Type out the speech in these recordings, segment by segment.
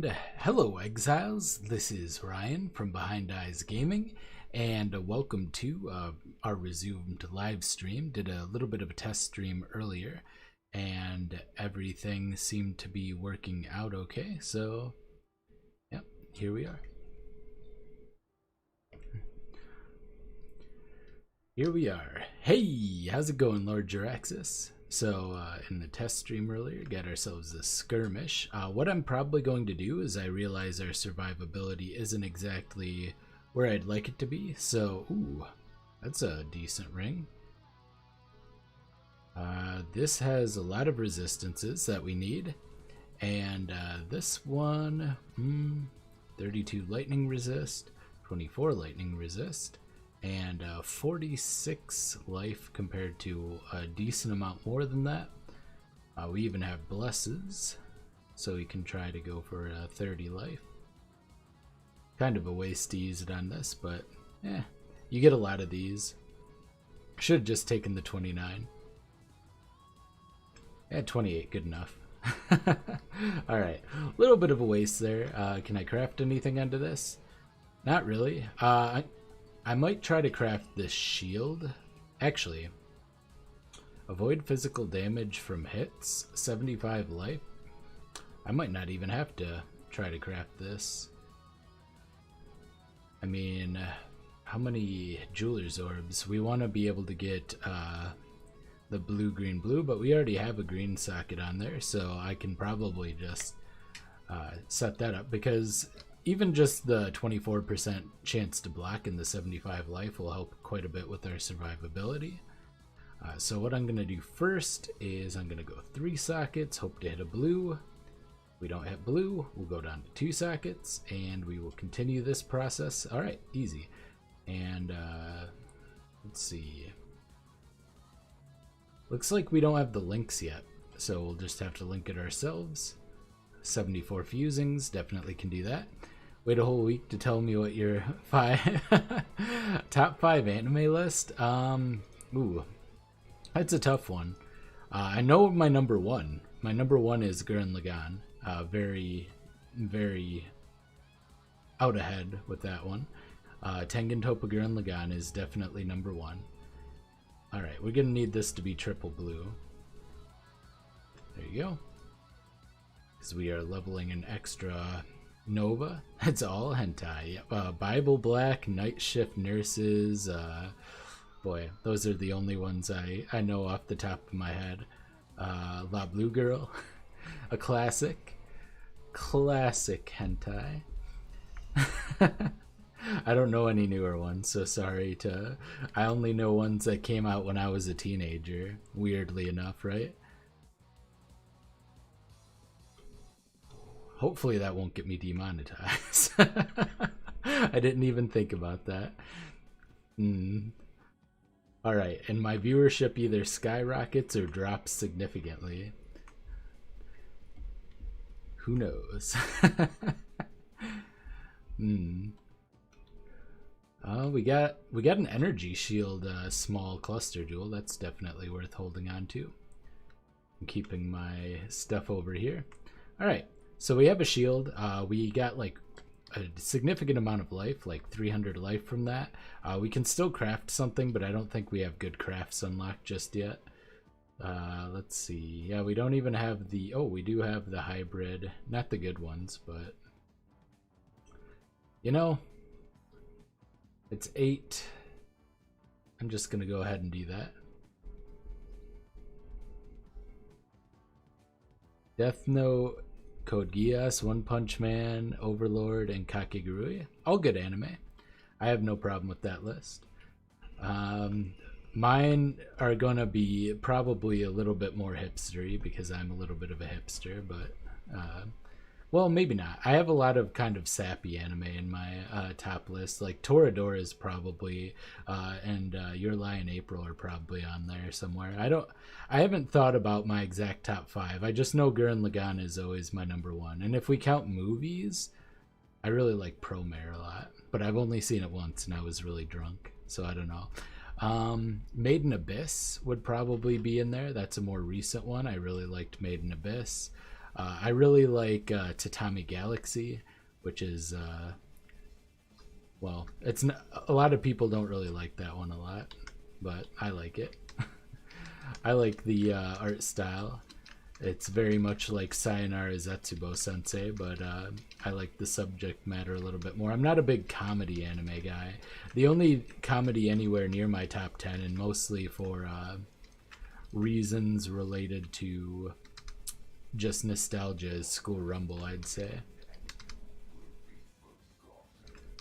And hello, Exiles. This is Ryan from Behind Eyes Gaming, and welcome to our resumed live stream. Did a little bit of a test stream earlier, and everything seemed to be working out okay. So, yep, here we are. Here we are. Hey, how's it going, Lord Juraxis? So in the test stream earlier, got ourselves a skirmish. What I'm probably going to do is I realize our survivability isn't exactly where I'd like it to be. So, ooh, that's a decent ring. This has a lot of resistances that we need. And this one, 32 lightning resist, 24 lightning resist. And 46 life compared to a decent amount more than that. We even have blesses, so we can try to go for 30 life. Kind of a waste to use it on this, but you get a lot of these. Should have just taken the 29. 28, good enough. Alright, a little bit of a waste there. Can I craft anything onto this? Not really. I might try to craft this shield. Actually, avoid physical damage from hits, 75 life. I might not even have to try to craft this. I mean, how many jeweler's orbs? We want to be able to get the blue, green, blue, but we already have a green socket on there, so I can probably just set that up, because even just the 24% chance to block and the 75 life will help quite a bit with our survivability. So what I'm going to do first is I'm going to go 3 sockets, hope to hit a blue. If we don't hit blue, we'll go down to 2 sockets, and we will continue this process. Alright, easy. And let's see. Looks like we don't have the links yet, so we'll just have to link it ourselves. 74 fusings, definitely can do that. Wait a whole week to tell me what your top 5 anime list. Ooh, that's a tough one. I know my number one. My number one is Gurren Lagann. Very out ahead with that one. Tengen Toppa Gurren Lagann is definitely number 1. All right, we're gonna need this to be triple blue. There you go. Because we are leveling an extra Nova. That's all hentai. Bible Black, Night Shift Nurses. Boy, those are the only ones I know off the top of my head. La Blue Girl, a classic hentai. I don't know any newer ones, so sorry to. I only know ones that came out when I was a teenager. Weirdly enough, right? Hopefully that won't get me demonetized. I didn't even think about that. Alright, and my viewership either skyrockets or drops significantly. Who knows? We got an energy shield small cluster jewel. That's definitely worth holding on to. I'm keeping my stuff over here. Alright. So we have a shield. We got like a significant amount of life, like 300 life from that. We can still craft something, but I don't think we have good crafts unlocked just yet. Let's see. Yeah, we don't even have the... Oh, we do have the hybrid. Not the good ones, but... You know, it's 8. I'm just going to go ahead and do that. Death Note... Code Geass, One Punch Man, Overlord, and Kakegurui. All good anime. I have no problem with that list. Mine are gonna be probably a little bit more hipstery because I'm a little bit of a hipster, but well, maybe not. I have a lot of kind of sappy anime in my top list. Like Toradora is probably, and Your Lie in April are probably on there somewhere. I haven't thought about my exact top 5. I just know Gurren Lagann is always my number 1. And if we count movies, I really like Promare a lot. But I've only seen it once and I was really drunk, so I don't know. Made in Abyss would probably be in there. That's a more recent one. I really liked Made in Abyss. I really like Tatami Galaxy, which is well, it's not, a lot of people don't really like that one a lot, but I like it. I like the art style. It's very much like Sayonara Zetsubo Sensei, but I like the subject matter a little bit more. I'm not a big comedy anime guy. The only comedy anywhere near my top 10, and mostly for reasons related to just nostalgia, is School Rumble, I'd say.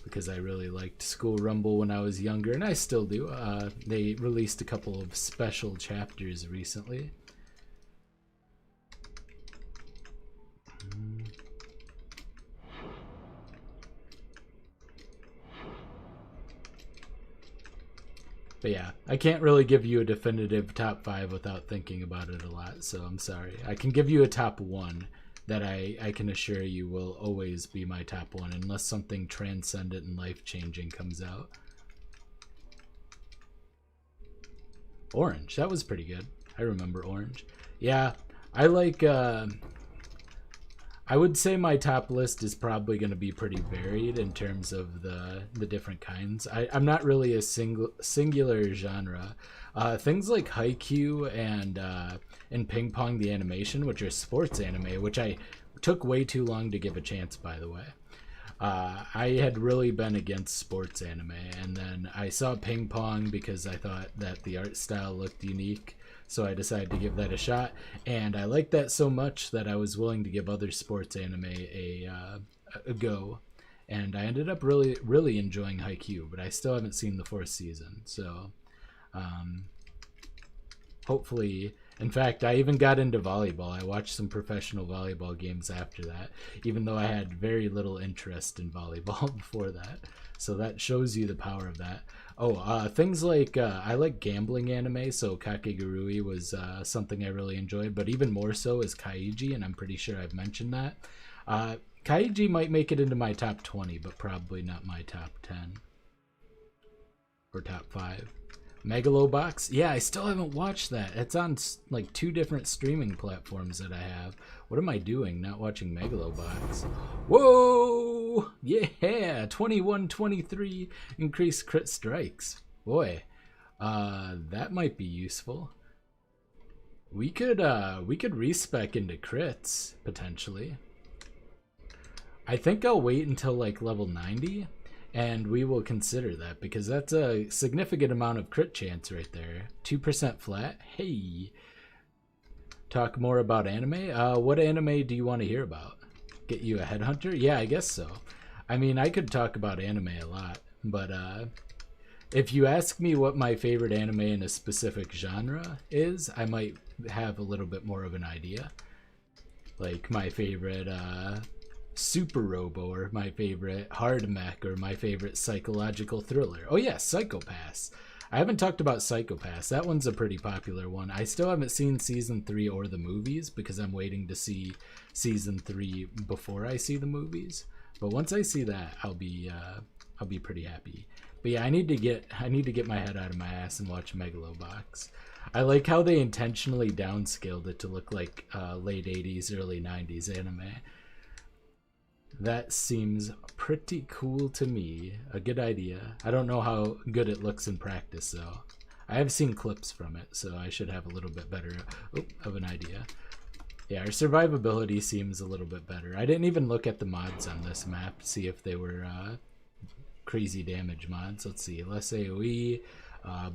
Because I really liked School Rumble when I was younger, and I still do. They released a couple of special chapters recently. But yeah, I can't really give you a definitive top 5 without thinking about it a lot, so I'm sorry. I can give you a top 1 that I can assure you will always be my top 1 unless something transcendent and life-changing comes out. Orange, that was pretty good. I remember Orange. Yeah, I like I would say my top list is probably going to be pretty varied in terms of the different kinds. I'm not really a singular genre. Things like Haikyuu and Ping Pong the Animation, which are sports anime, which I took way too long to give a chance, by the way. I had really been against sports anime, and then I saw Ping Pong because I thought that the art style looked unique. So I decided to give that a shot, and I liked that so much that I was willing to give other sports anime a go, and I ended up really enjoying Haikyuu, but I still haven't seen the 4th season, so hopefully. In fact, I even got into volleyball. I watched some professional volleyball games after that, even though I had very little interest in volleyball before that. So that shows you the power of that. Oh, things like I like gambling anime, so Kakegurui was something I really enjoyed, but even more so is Kaiji, and I'm pretty sure I've mentioned that. Kaiji might make it into my top 20, but probably not my top 10 or top 5. Megalobox? Yeah, I still haven't watched that. It's on like 2 different streaming platforms that I have. What am I doing not watching Megalobox? Whoa! Yeah! 21-23 increased crit strikes. Boy, that might be useful. We could respec into crits, potentially. I think I'll wait until like level 90. And we will consider that because that's a significant amount of crit chance right there. 2% flat. Hey. Talk more about anime? What anime do you want to hear about? Get you a headhunter? Yeah, I guess so. I mean, I could talk about anime a lot, but if you ask me what my favorite anime in a specific genre is, I might have a little bit more of an idea. Like my favorite Super Robo, or my favorite hard mech, or my favorite psychological thriller. Oh yeah, Psycho-Pass. I haven't talked about Psycho-Pass. That one's a pretty popular one. I still haven't seen season 3 or the movies because I'm waiting to see season 3 before I see the movies. But once I see that, I'll be pretty happy. But yeah, I need to get my head out of my ass and watch Megalobox. I like how they intentionally downscaled it to look like late 80s, early 90s anime. That seems pretty cool to me. A good idea. I don't know how good it looks in practice, though. I have seen clips from it, so I should have a little bit better of an idea. Yeah, our survivability seems a little bit better. I didn't even look at the mods on this map to see if they were crazy damage mods. Let's see. Less AoE,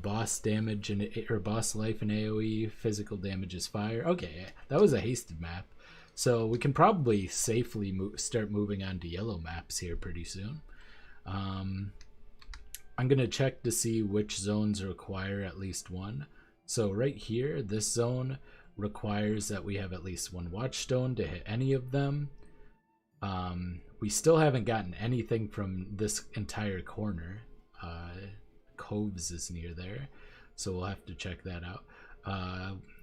boss damage or boss life in AoE, physical damage is fire. Okay, that was a hasted map. So we can probably safely start moving on to yellow maps here pretty soon. I'm going to check to see which zones require at least one. So right here, this zone requires that we have at least one watchstone to hit any of them. We still haven't gotten anything from this entire corner. Coves is near there, so we'll have to check that out.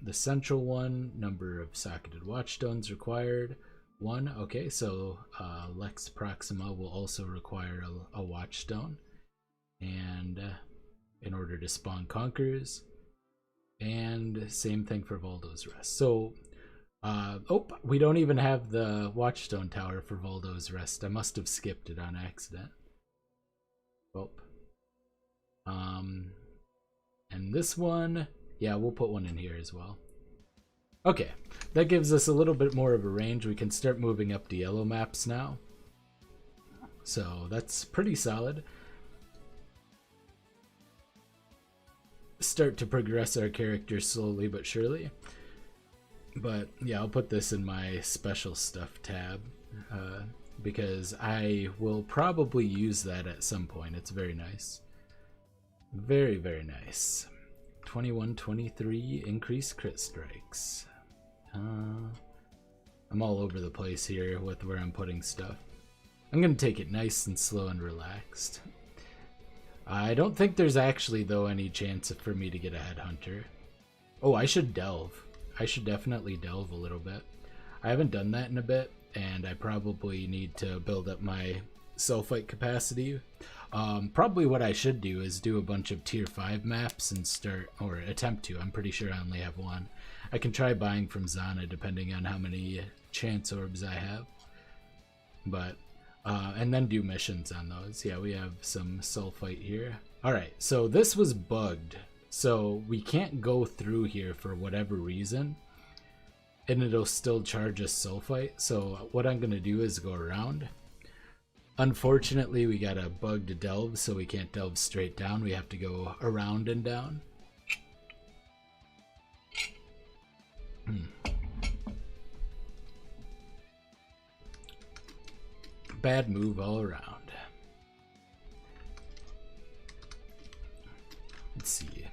The central one, number of socketed watchstones required, 1. Okay, so Lex Proxima will also require a watchstone, and in order to spawn Conquerors, and same thing for Voldo's Rest. So Oh, we don't even have the Watchstone Tower for Voldo's Rest. I must have skipped it on accident. Oh. And this one, yeah, we'll put one in here as well. Okay, that gives us a little bit more of a range. We can start moving up to yellow maps now. So that's pretty solid. Start to progress our characters slowly but surely. But yeah, I'll put this in my special stuff tab because I will probably use that at some point. It's very nice. Very, very nice. 21, 23, increased crit strikes. I'm all over the place here with where I'm putting stuff. I'm going to take it nice and slow and relaxed. I don't think there's actually, though, any chance for me to get a headhunter. Oh, I should delve. I should definitely delve a little bit. I haven't done that in a bit, and I probably need to build up my sulfite capacity. Probably what I should do is do a bunch of tier 5 maps and start, or attempt to. I'm pretty sure I only have one. I can try buying from Zana depending on how many chance orbs I have. But, and then do missions on those. Yeah, we have some sulfite here. Alright, so this was bugged. So we can't go through here for whatever reason. And it'll still charge us sulfite. So what I'm going to do is go around. Unfortunately, we got a bugged delve, so we can't delve straight down. We have to go around and down. Bad move all around. Let's see.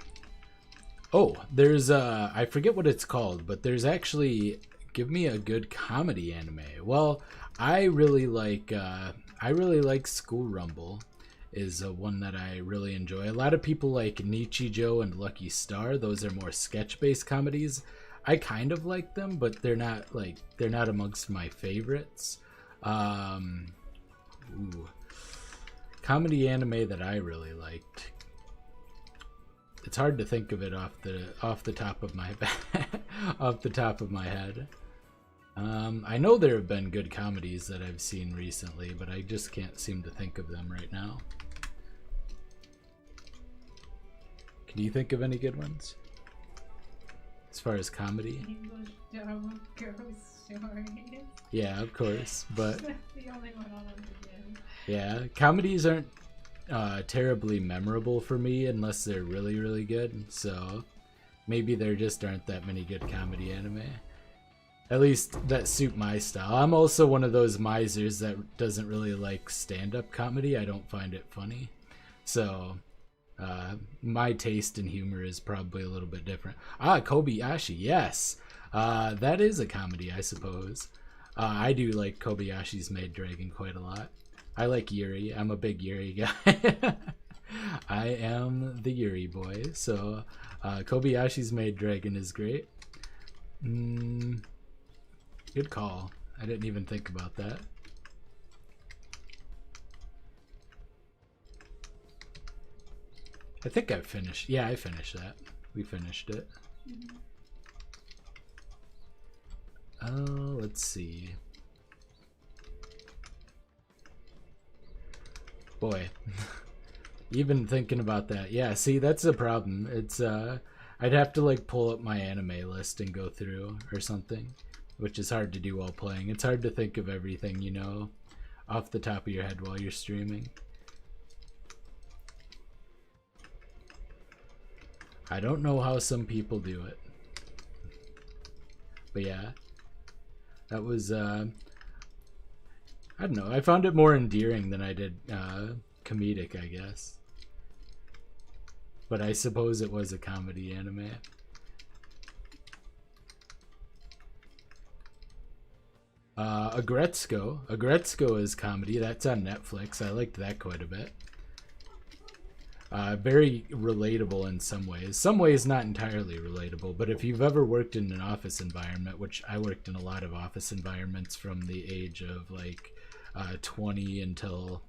Oh, there's I forget what it's called, but there's actually, give me a good comedy anime. Well, I really like School Rumble is one that I really enjoy. A lot of people like Nichijou and Lucky Star. Those are more sketch-based comedies. I kind of like them, but they're not amongst my favorites. Comedy anime that I really liked. It's hard to think of it off the top of my head. I know there have been good comedies that I've seen recently, but I just can't seem to think of them right now. Can you think of any good ones? As far as comedy? English Dub Ghost Stories. Yeah, of course, but That's the only one I'll understand. yeah, comedies aren't terribly memorable for me unless they're really, really good. So maybe there just aren't that many good comedy anime. At least that suit my style. I'm also one of those misers that doesn't really like stand-up comedy. I don't find it funny. So my taste in humor is probably a little bit different. Kobayashi, yes. That is a comedy, I suppose. I do like Kobayashi's Maid Dragon quite a lot. I like Yuri. I'm a big Yuri guy. I am the Yuri boy. So Kobayashi's Maid Dragon is great. Good call. I didn't even think about that. I think I finished. Yeah, I finished that. We finished it. Oh, let's see. Boy. Even thinking about that. Yeah, see, that's the problem. It's I'd have to like pull up my anime list and go through or something, which is hard to do while playing. It's hard to think of everything, you know, off the top of your head while you're streaming. I don't know how some people do it. But yeah. That was I don't know. I found it more endearing than I did comedic, I guess. But I suppose it was a comedy anime. Agretzko. Agretzko is comedy. That's on Netflix. I liked that quite a bit. Very relatable in some ways. Some ways not entirely relatable, but if you've ever worked in an office environment, which I worked in a lot of office environments from the age of like 20 until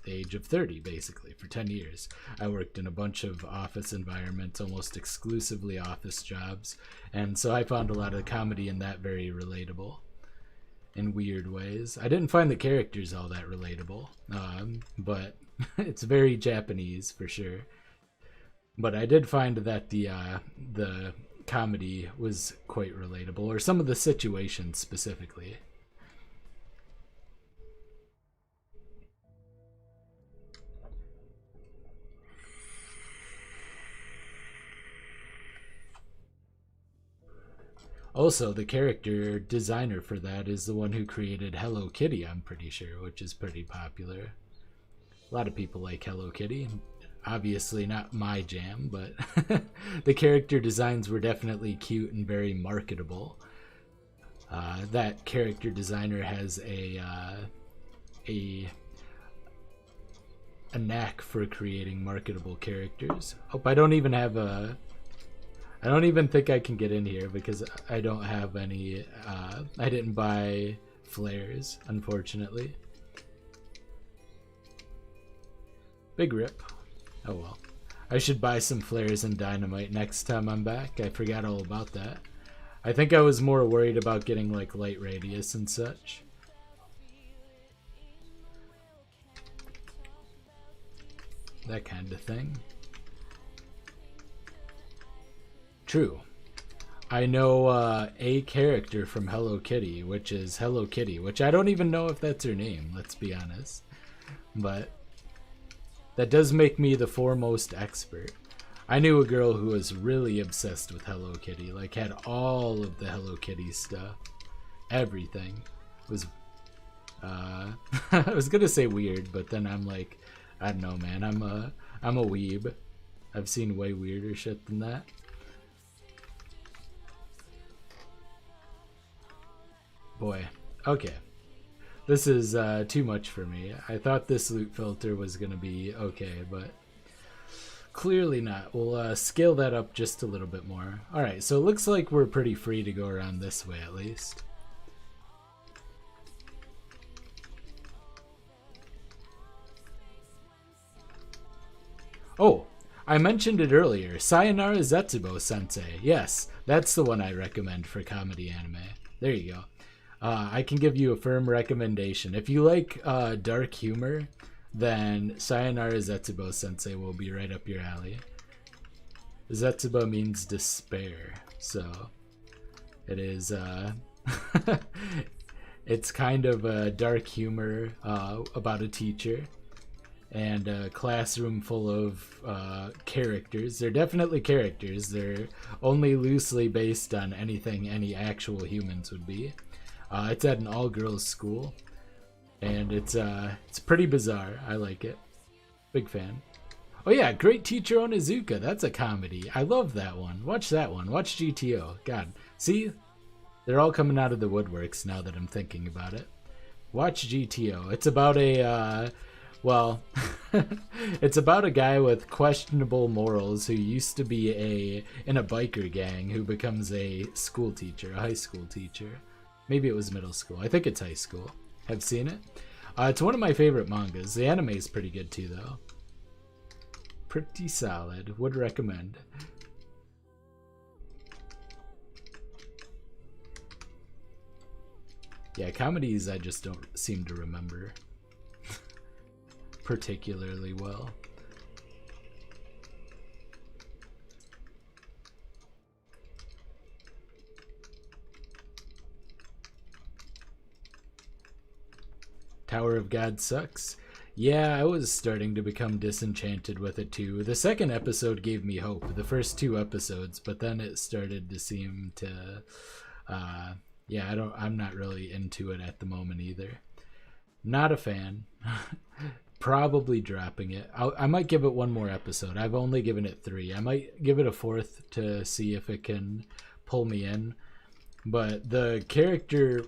the age of 30, basically, for 10 years. I worked in a bunch of office environments, almost exclusively office jobs, and so I found a lot of comedy in that very relatable in weird ways. I didn't find the characters all that relatable, but it's very Japanese for sure. But I did find that the comedy was quite relatable, or some of the situations specifically. Also, the character designer for that is the one who created Hello Kitty, I'm pretty sure, which is pretty popular. A lot of people like Hello Kitty. Obviously not my jam, but the character designs were definitely cute and very marketable. That character designer has a knack for creating marketable characters. Hope I don't even have a... I don't even think I can get in here because I don't have any... I didn't buy flares, unfortunately. Big rip. Oh well. I should buy some flares and dynamite next time I'm back. I forgot all about that. I think I was more worried about getting like light radius and such. That kind of thing. True. I know a character from Hello Kitty, which is Hello Kitty, which I don't even know if that's her name, let's be honest. But that does make me the foremost expert. I knew a girl who was really obsessed with Hello Kitty, like had all of the Hello Kitty stuff. Everything was I was gonna say weird, but then I'm like, I don't know, man, I'm a weeb. I've seen way weirder shit than that. Boy, okay. This is too much for me. I thought this loot filter was gonna be okay, but clearly not. We'll scale that up just a little bit more. Alright, so it looks like we're pretty free to go around this way at least. Oh, I mentioned it earlier. Sayonara Zetsubo Sensei. Yes, that's the one I recommend for comedy anime. There you go. I can give you a firm recommendation. If you like dark humor, then Sayonara Zetsubo Sensei will be right up your alley. Zetsubo means despair, so it is it's kind of a dark humor about a teacher and a classroom full of characters. They're definitely characters. They're only loosely based on anything any actual humans would be. It's at an all-girls school, and it's pretty bizarre. I like it. Big fan. Oh yeah, Great Teacher Onizuka. That's a comedy. I love that one. Watch that one. Watch GTO. God, see, they're all coming out of the woodworks now that I'm thinking about it. Watch GTO. It's about a well, it's about a guy with questionable morals who used to be in a biker gang who becomes a school teacher, a high school teacher. Maybe it was middle school. I think it's high school. Have seen it? It's one of my favorite mangas. The anime is pretty good too, though. Pretty solid. Would recommend. Yeah, comedies I just don't seem to remember particularly well. Tower of God sucks. Yeah, I was starting to become disenchanted with it too. The second episode gave me hope, the first two episodes, but then it started to seem to yeah, I'm not really into it at the moment either. Not a fan. Probably dropping it. I might give it one more episode. I've only given it 3. I might give it a 4th to see if it can pull me in. But the character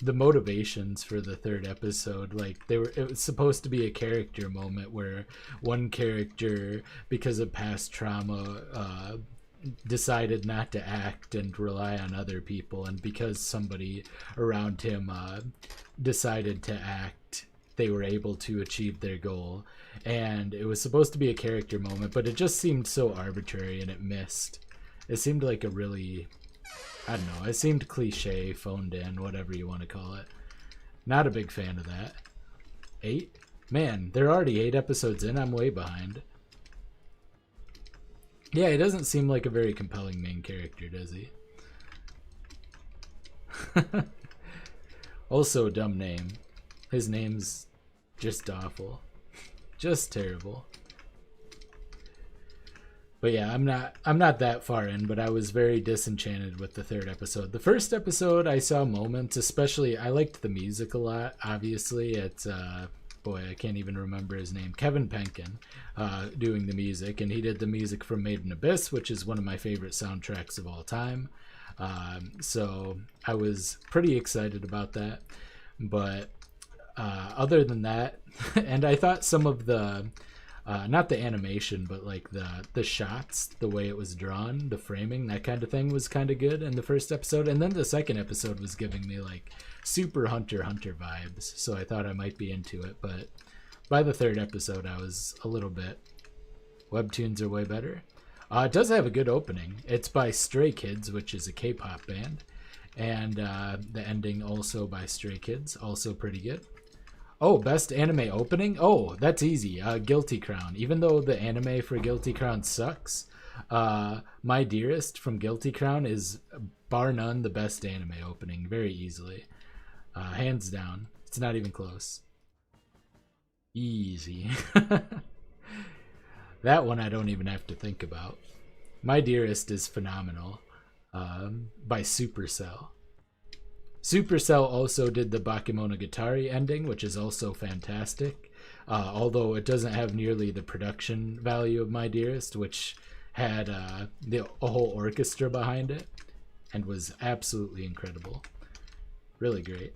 the motivations for the 3rd episode, like it was supposed to be a character moment where one character, because of past trauma, decided not to act and rely on other people, and because somebody around him decided to act they were able to achieve their goal. And it was supposed to be a character moment, but it just seemed so arbitrary and it missed. It seemed like a really, I don't know, it seemed cliche, phoned in, whatever you want to call it. Not a big fan of that. 8? Man, they're already 8 episodes in. I'm way behind. Yeah, he doesn't seem like a very compelling main character, does he? Also a dumb name. His name's just awful. Just terrible. But yeah, I'm not that far in, but I was very disenchanted with the 3rd episode. The 1st episode, I saw moments, especially, I liked the music a lot, obviously. It's, boy, I can't even remember his name. Kevin Penkin doing the music, and he did the music from Made in Abyss, which is one of my favorite soundtracks of all time. So I was pretty excited about that. But other than that, and I thought some of the not the animation, but like the shots, the way it was drawn, the framing, that kind of thing was kind of good in the 1st episode. And then the 2nd episode was giving me like super Hunter x Hunter vibes, so I thought I might be into it. But by the 3rd episode, I was a little bit. Webtoons are way better. It does have a good opening. It's by Stray Kids, which is a K-pop band, and the ending also by Stray Kids, also pretty good. Oh, best anime opening? Oh, that's easy. Guilty Crown. Even though the anime for Guilty Crown sucks, My Dearest from Guilty Crown is bar none the best anime opening, very easily. Hands down. It's not even close. Easy. That one I don't even have to think about. My Dearest is phenomenal. By Supercell. Supercell also did the Bakemonogatari ending, which is also fantastic. Although it doesn't have nearly the production value of My Dearest, which had a whole orchestra behind it and was absolutely incredible. Really great.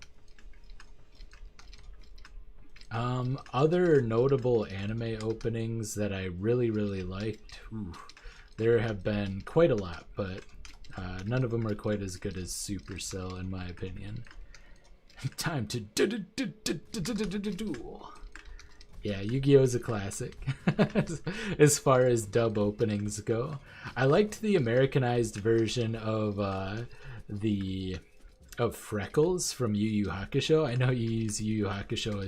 Other notable anime openings that I really, really liked. There have been quite a lot, but none of them are quite as good as Supercell, in my opinion. Time to duel. Yeah, Yu-Gi-Oh! Is a classic as far as dub openings go. I liked the Americanized version of Freckles from Yu Yu Hakusho. I know you use Yu Yu Hakusho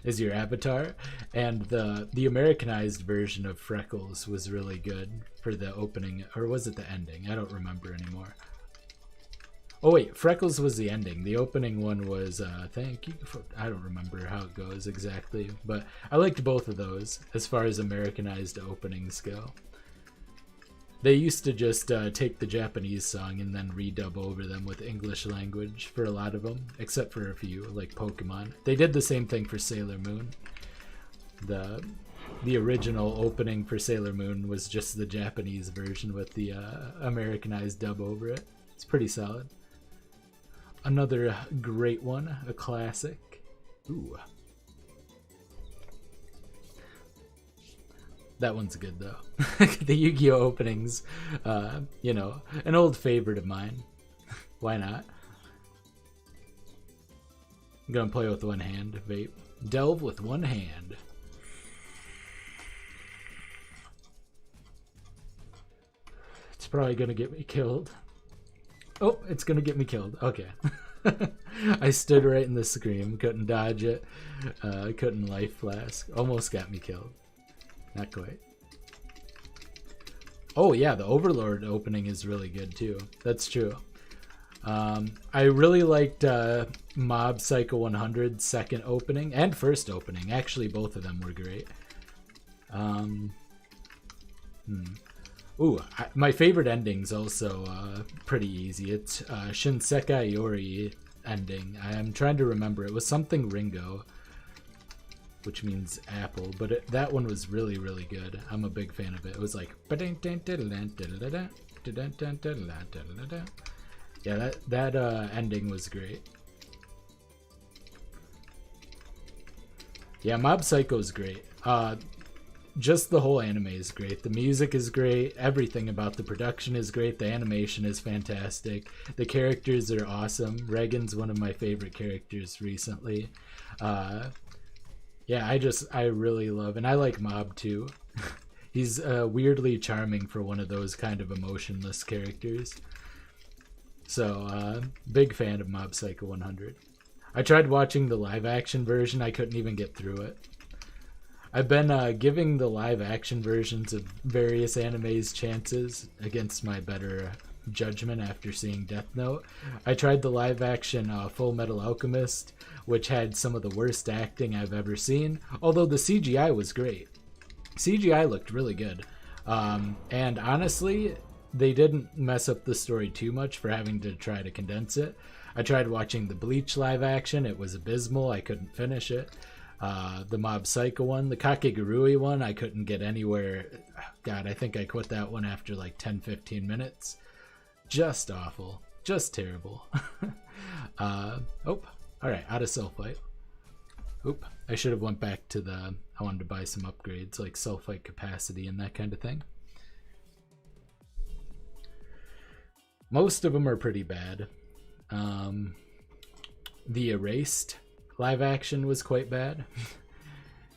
as your avatar, and the Americanized version of Freckles was really good for the opening, or was it the ending? I don't remember anymore. Oh wait, Freckles was the ending. The opening one was thank you for, I don't remember how it goes exactly, but I liked both of those as far as Americanized openings go. They used to just take the Japanese song and then redub over them with English language for a lot of them, except for a few, like Pokemon. They did the same thing for Sailor Moon. The original opening for Sailor Moon was just the Japanese version with the Americanized dub over it. It's pretty solid. Another great one, a classic. Ooh. That one's good though. The Yu-Gi-Oh! Openings, you know, an old favorite of mine. Why not? I'm gonna play with one hand, vape. Delve with one hand. It's probably gonna get me killed. Oh, it's gonna get me killed. Okay. I stood right in the scream, couldn't dodge it, couldn't life flask. Almost got me killed. Not quite. Oh yeah, the Overlord opening is really good too. That's true. I really liked Mob Psycho 100's second opening and first opening. Actually, both of them were great. Ooh, my favorite ending's also pretty easy. It's Shinsekai Yori ending. I'm trying to remember. It was something Ringo, which means apple, but that one was really, really good. I'm a big fan of it. It was like, yeah, that ending was great. Yeah, Mob Psycho's great. just the whole anime is great. The music is great. Everything about the production is great. The animation is fantastic. The characters are awesome. Regan's one of my favorite characters recently. Yeah, I really love, and I like Mob too. He's weirdly charming for one of those kind of emotionless characters. So, big fan of Mob Psycho 100. I tried watching the live action version. I couldn't even get through it. I've been giving the live action versions of various animes chances against my better judgment after seeing Death Note. I tried the live action Full Metal Alchemist, which had some of the worst acting I've ever seen, although the CGI was great. CGI looked really good. And honestly, they didn't mess up the story too much for having to try to condense it. I tried watching the Bleach live action. It was abysmal. I couldn't finish it. The Mob Psycho one, the Kakegurui one, I couldn't get anywhere. God, I think I quit that one after like 10-15 minutes. Just awful. Just terrible. Oh, alright, out of Sulfite. Oop, I should have went back to I wanted to buy some upgrades like Sulfite capacity and that kind of thing. Most of them are pretty bad. The Erased live action was quite bad.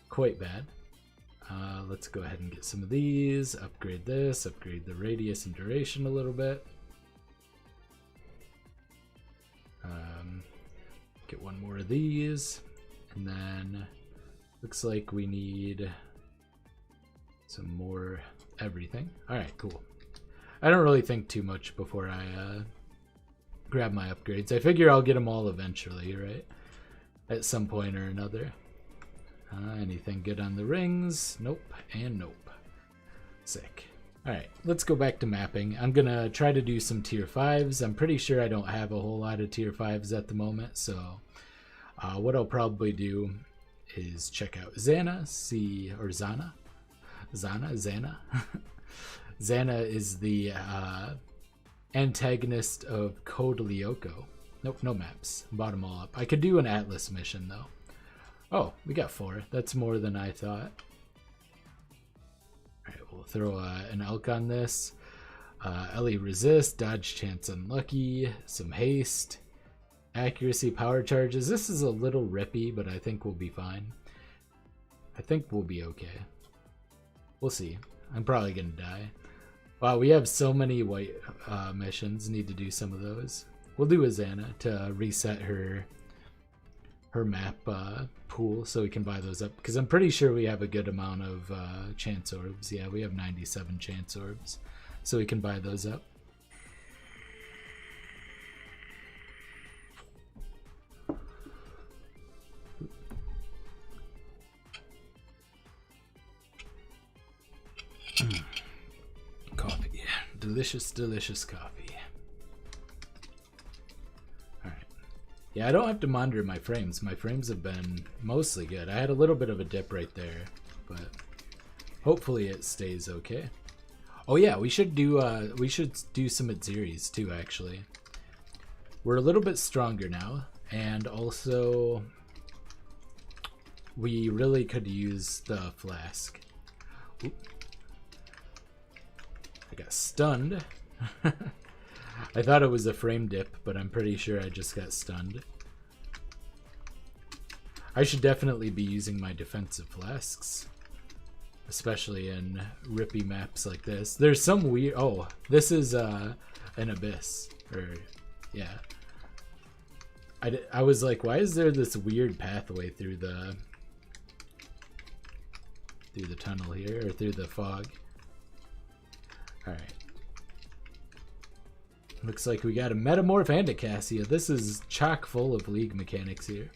Quite bad. Let's go ahead and get some of these. Upgrade this. Upgrade the radius and duration a little bit. Get one more of these. And then looks like we need some more everything. Alright, cool. I don't really think too much before I grab my upgrades. I figure I'll get them all eventually, right? At some point or another. Anything good on the rings? Nope, and nope. Sick. Alright, let's go back to mapping. I'm gonna try to do some tier 5s. I'm pretty sure I don't have a whole lot of tier 5s at the moment, so what I'll probably do is check out Xana, Xana? Xana is the antagonist of Code Lyoko. Nope, no maps. Bought them all up. I could do an Atlas mission, though. Oh, we got 4. That's more than I thought. Alright, we'll throw an elk on this. Ellie resist, dodge chance unlucky, some haste, accuracy power charges. This is a little rippy, but I think we'll be fine. I think we'll be okay. We'll see. I'm probably gonna die. Wow, we have so many white missions. Need to do some of those. We'll do a Xana to reset her map pool so we can buy those up. Because I'm pretty sure we have a good amount of chance orbs. Yeah, we have 97 chance orbs. So we can buy those up. Coffee. Delicious, delicious coffee. Alright. Yeah, I don't have to monitor my frames. My frames have been mostly good. I had a little bit of a dip right there, but hopefully it stays okay. Oh yeah, we should do some Atziris too, actually. We're a little bit stronger now, and also we really could use the flask. Oop. I got stunned. I thought it was a frame dip, but I'm pretty sure I just got stunned. I should definitely be using my defensive flasks, especially in rippy maps like this. There's some weird... Oh, this is an abyss. Or, yeah. I was like, why is there this weird pathway through the tunnel here, or through the fog? Alright. Looks like we got a Metamorph and a Cassia. This is chock full of League mechanics here.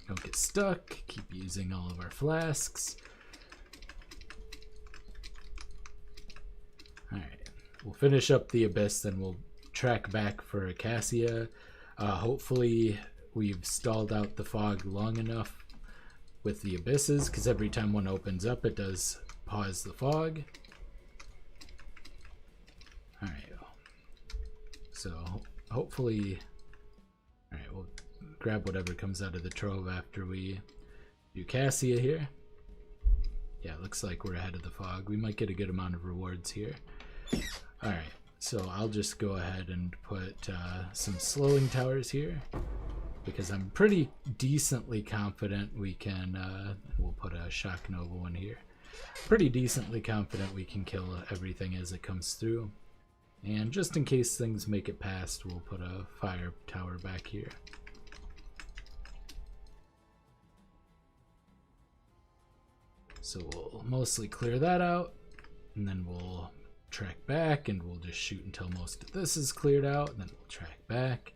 Don't get stuck. Keep using all of our flasks. Alright. We'll finish up the Abyss, then we'll track back for a Cassia. Hopefully we've stalled out the fog long enough with the Abysses, because every time one opens up it does pause the fog. Alright. So hopefully... Alright, we'll grab whatever comes out of the trove after we do Cassia here. Yeah, it looks like we're ahead of the fog. We might get a good amount of rewards here. Alright, so I'll just go ahead and put some slowing towers here, because I'm pretty decently confident we can, we'll put a shock nova one here. Pretty decently confident we can kill everything as it comes through. And just in case things make it past, we'll put a fire tower back here. So we'll mostly clear that out, and then we'll track back, and we'll just shoot until most of this is cleared out, and then we'll track back.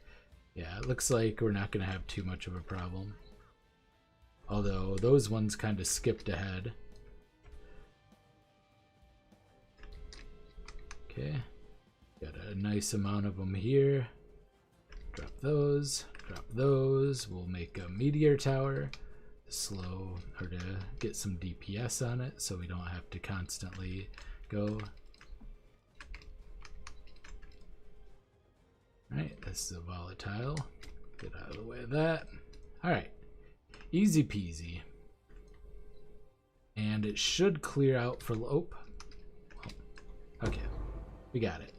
Yeah, it looks like we're not going to have too much of a problem. Although those ones kind of skipped ahead. Okay, got a nice amount of them here. Drop those, we'll make a meteor tower to slow, or to get some DPS on it so we don't have to constantly go. Alright, this is a volatile. Get out of the way of that. Alright, easy peasy. And it should clear out for, oh, okay, we got it.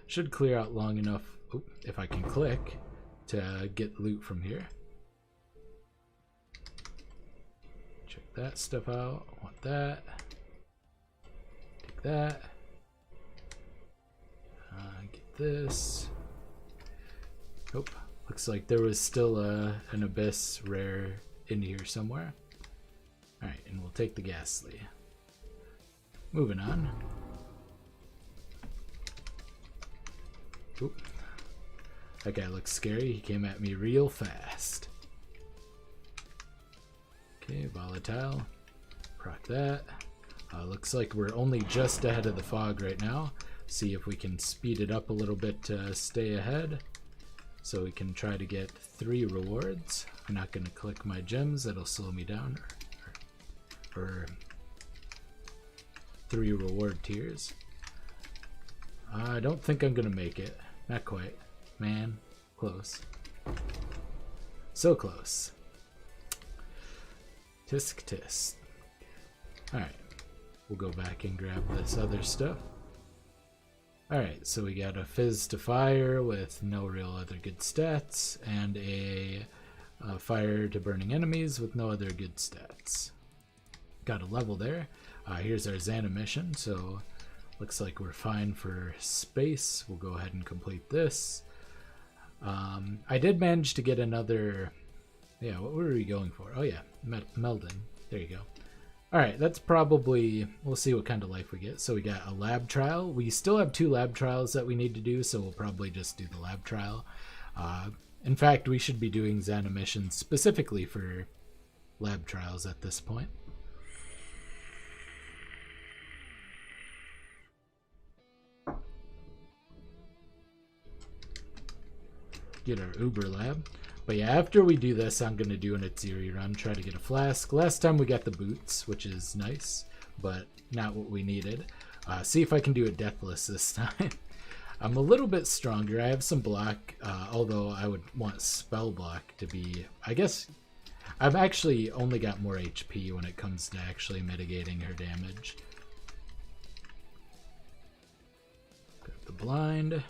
Should clear out long enough, if I can click, to get loot from here. Check that stuff out. Want that. Take that. Get this. Oh, looks like there was still an abyss rare in here somewhere. Alright, and we'll take the ghastly. Moving on. Oop. That guy looks scary. He came at me real fast. Okay, volatile. Proc that. Looks like we're only just ahead of the fog right now. See if we can speed it up a little bit to stay ahead, so we can try to get 3 rewards. I'm not going to click my gems. That'll slow me down. Or 3 reward tiers. I don't think I'm going to make it. Not quite. Man, close. So close. Tisk tisk. Alright. We'll go back and grab this other stuff. Alright, so we got a fizz to fire with no real other good stats, and a fire to burning enemies with no other good stats. Got a level there. Here's our Xana mission, so looks like we're fine for space. We'll go ahead and complete this. I did manage to get another... Yeah, what were we going for? Oh yeah, Meldon. There you go. Alright, that's probably... We'll see what kind of life we get. So we got a lab trial. We still have 2 lab trials that we need to do, so we'll probably just do the lab trial. In fact, we should be doing Xana missions specifically for lab trials at this point. Get our Uber lab. But yeah, after we do this, I'm going to do an Itziri run, try to get a flask. Last time we got the boots, which is nice, but not what we needed. See if I can do a deathless this time. I'm a little bit stronger. I have some block, although I would want spell block to be... I guess I've actually only got more HP when it comes to actually mitigating her damage. Got the blind.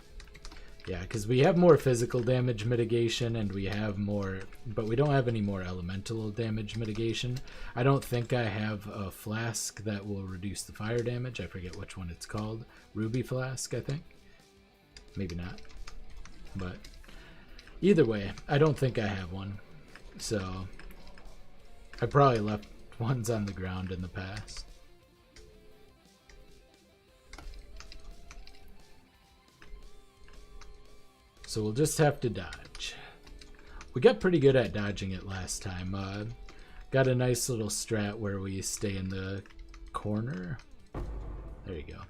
Yeah, because we have more physical damage mitigation, and we have more, but we don't have any more elemental damage mitigation. I don't think I have a flask that will reduce the fire damage. I forget which one it's called. Ruby flask, I think. Maybe not. But either way, I don't think I have one. So I probably left ones on the ground in the past. So we'll just have to dodge. We got pretty good at dodging it last time. Got a nice little strat where we stay in the corner. There you go.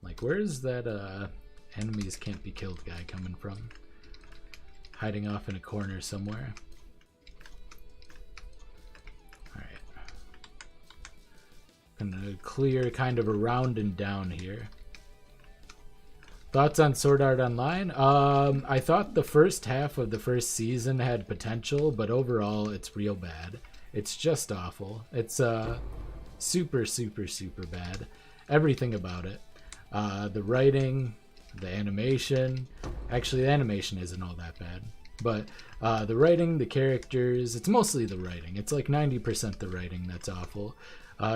Like, where's that enemies can't be killed guy coming from? Hiding off in a corner somewhere. Alright. Gonna clear kind of around and down here. Thoughts on Sword Art Online? I thought the first half of the first season had potential, but overall it's real bad. It's just awful. It's Super, super, super bad. Everything about it. The writing, the animation. Actually, the animation isn't all that bad. But the writing, the characters, it's mostly the writing. It's like 90% the writing that's awful.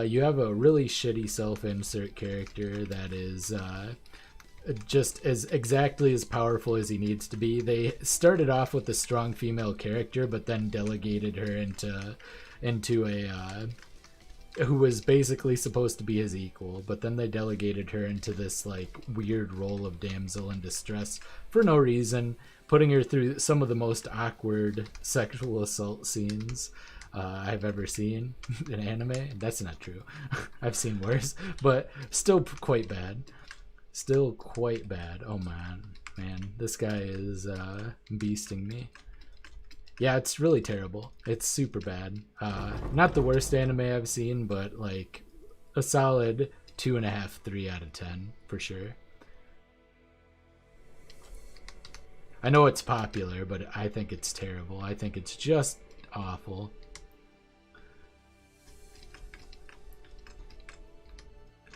You have a really shitty self-insert character that is just as exactly as powerful as he needs to be. They started off with a strong female character, but then delegated her into a who was basically supposed to be his equal, but then they delegated her into this like weird role of damsel in distress for no reason, putting her through some of the most awkward sexual assault scenes I've ever seen in anime. That's not true. I've seen worse, but still quite bad. Still quite bad. Oh man, this guy is beasting me. Yeah, it's really terrible. It's super bad. Not the worst anime I've seen, but like a solid 2.5, 3 out of 10 for sure. I know it's popular, but I think it's terrible. I think it's just awful.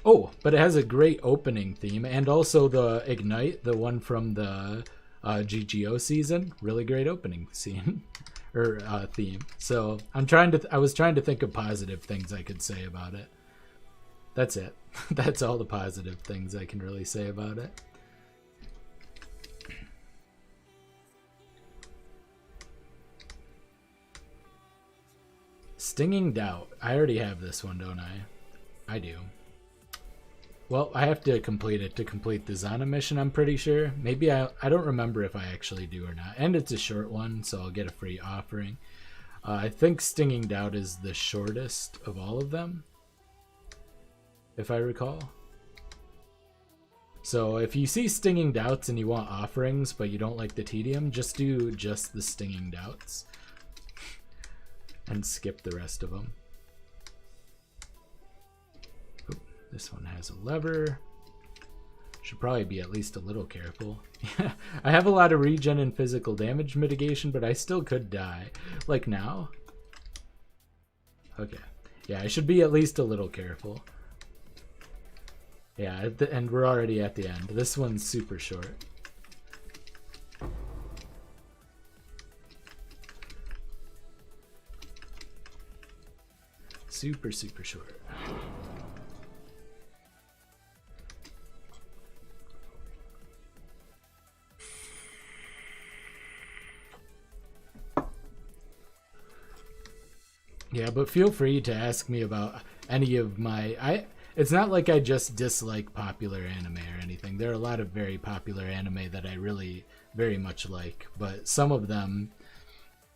Oh, but it has a great opening theme, and also the Ignite, the one from the GGO season, really great opening scene or theme. So I was trying to think of positive things I could say about it. That's it. That's all the positive things I can really say about it. Stinging Doubt. I already have this one, don't I? I do. Well, I have to complete it to complete the Zana mission, I'm pretty sure. Maybe I don't remember if I actually do or not. And it's a short one, so I'll get a free offering. I think Stinging Doubt is the shortest of all of them, if I recall. So if you see Stinging Doubts and you want offerings, but you don't like the tedium, just do just the Stinging Doubts. And skip the rest of them. This one has a lever. Should probably be at least a little careful. I have a lot of regen and physical damage mitigation, but I still could die. Like now. Okay. Yeah, I should be at least a little careful. Yeah, and we're already at the end. This one's super short. Super, super short. Yeah, but feel free to ask me about any of my... It's not like I just dislike popular anime or anything. There are a lot of very popular anime that I really very much like, but some of them,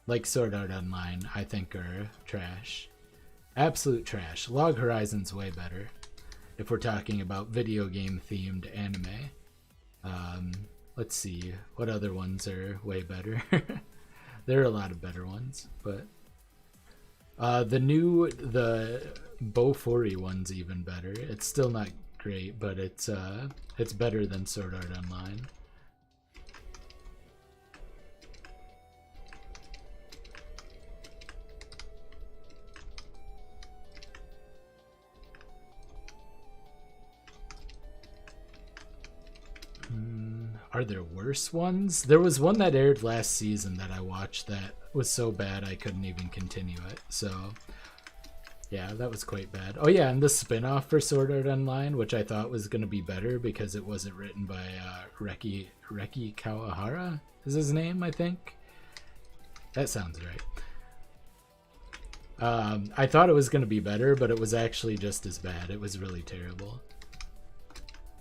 like Sword Art Online, I think are trash. Absolute trash. Log Horizon's way better if we're talking about video game themed anime. Let's see, what other ones are way better? There are a lot of better ones, but the Bofuri one's even better. It's still not great, but it's better than Sword Art Online. Are there worse ones? There was one that aired last season that I watched that was so bad I couldn't even continue it. So, yeah, that was quite bad. Oh yeah, and the spin-off for Sword Art Online, which I thought was going to be better because it wasn't written by Reki Kawahara is his name, I think. That sounds right. I thought it was going to be better, but it was actually just as bad. It was really terrible.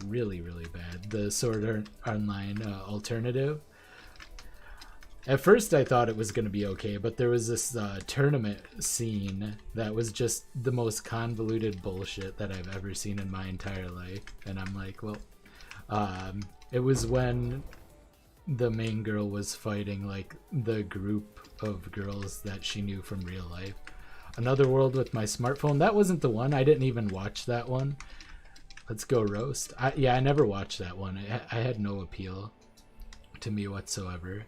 Really, really bad. The Sword Art Online alternative. At first I thought it was going to be okay, but there was this tournament scene that was just the most convoluted bullshit that I've ever seen in my entire life. And I'm like, well, it was when the main girl was fighting like the group of girls that she knew from real life. Another World with My Smartphone. That wasn't the one. I didn't even watch that one. Let's go roast. Yeah, I never watched that one. I had no appeal to me whatsoever.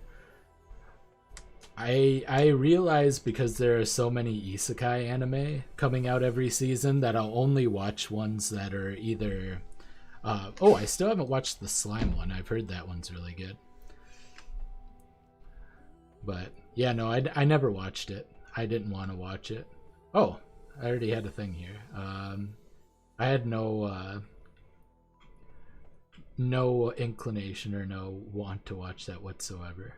I realize because there are so many isekai anime coming out every season that I'll only watch ones that are either oh, I still haven't watched the slime one. I've heard that one's really good. But yeah, no, I never watched it. I didn't want to watch it. Oh, I already had a thing here. I had no no inclination or no want to watch that whatsoever.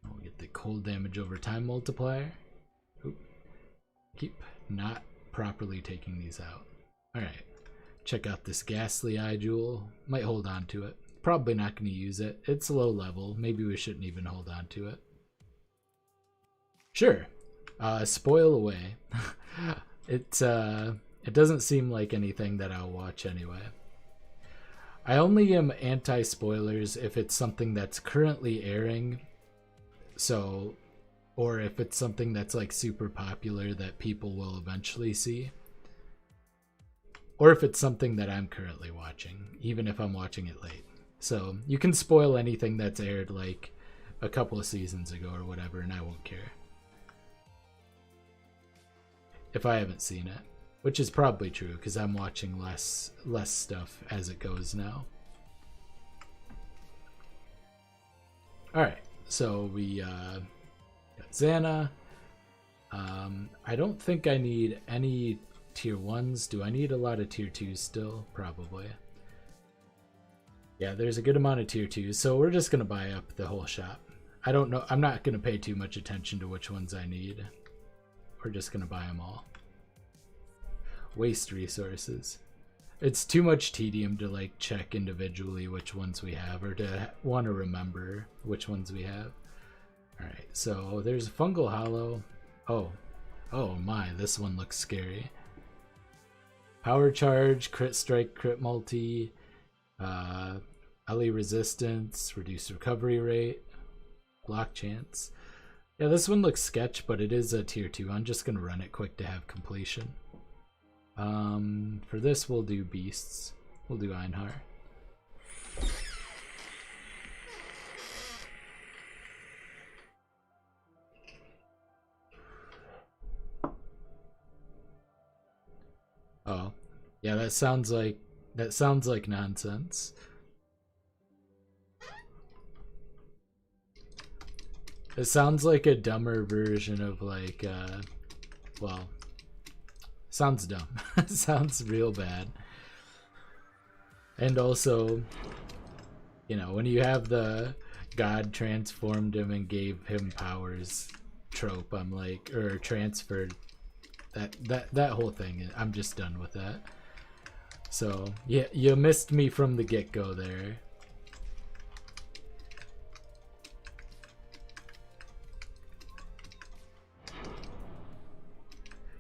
We'll get the cold damage over time multiplier. Oop. Keep not properly taking these out. Alright. Check out this ghastly eye jewel. Might hold on to it. Probably not going to use it. It's low level. Maybe we shouldn't even hold on to it. Sure. Spoil away. It doesn't seem like anything that I'll watch anyway. I only am anti-spoilers if it's something that's currently airing. So, or if it's something that's like super popular that people will eventually see. Or if it's something that I'm currently watching, even if I'm watching it late. So, you can spoil anything that's aired like a couple of seasons ago or whatever, and I won't care. If I haven't seen it. Which is probably true, because I'm watching less stuff as it goes now. Alright. So we got Xana. I don't think I need any tier 1s. Do I need a lot of tier 2s still? Probably. Yeah, there's a good amount of tier 2s, so we're just going to buy up the whole shop. I don't know. I'm not going to pay too much attention to which ones I need. We're just going to buy them all. Waste resources. It's too much tedium to like check individually which ones we have or to want to remember which ones we have. Alright, so there's a fungal hollow. Oh my, this one looks scary. Power charge, crit strike, crit multi, LE resistance, reduced recovery rate, block chance. Yeah, this one looks sketch, but it is a tier 2. I'm just gonna run it quick to have completion. For this, we'll do beasts. We'll do Einhar. Oh, yeah, that sounds like nonsense. It sounds like a dumber version of like well, sounds dumb. Sounds real bad. And also, you know, when you have the God transformed him and gave him powers trope, I'm like, or transferred, that whole thing, I'm just done with that. So, yeah, you missed me from the get-go there.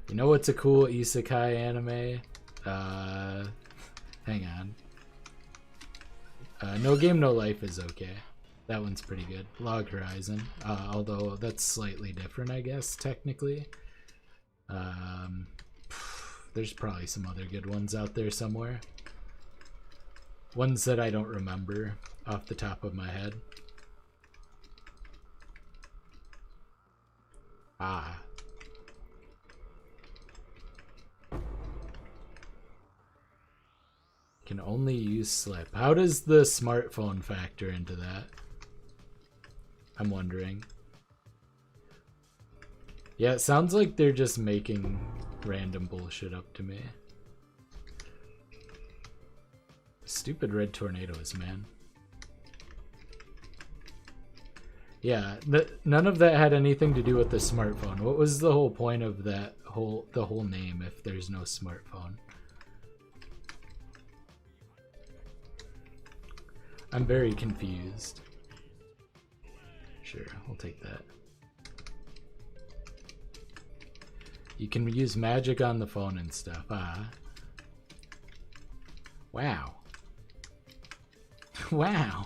You know what's a cool isekai anime? Hang on. No Game No Life is okay. That one's pretty good. Log Horizon, although that's slightly different, I guess, technically. There's probably some other good ones out there somewhere. Ones that I don't remember off the top of my head. Ah. Can only use slip. How does the smartphone factor into that? I'm wondering. Yeah, it sounds like they're just making random bullshit up to me. Stupid red tornadoes, man. Yeah, none of that had anything to do with the smartphone. What was the whole point of that the whole name if there's no smartphone? I'm very confused. Sure, I'll take that. You can use magic on the phone and stuff. Ah. Wow. Wow.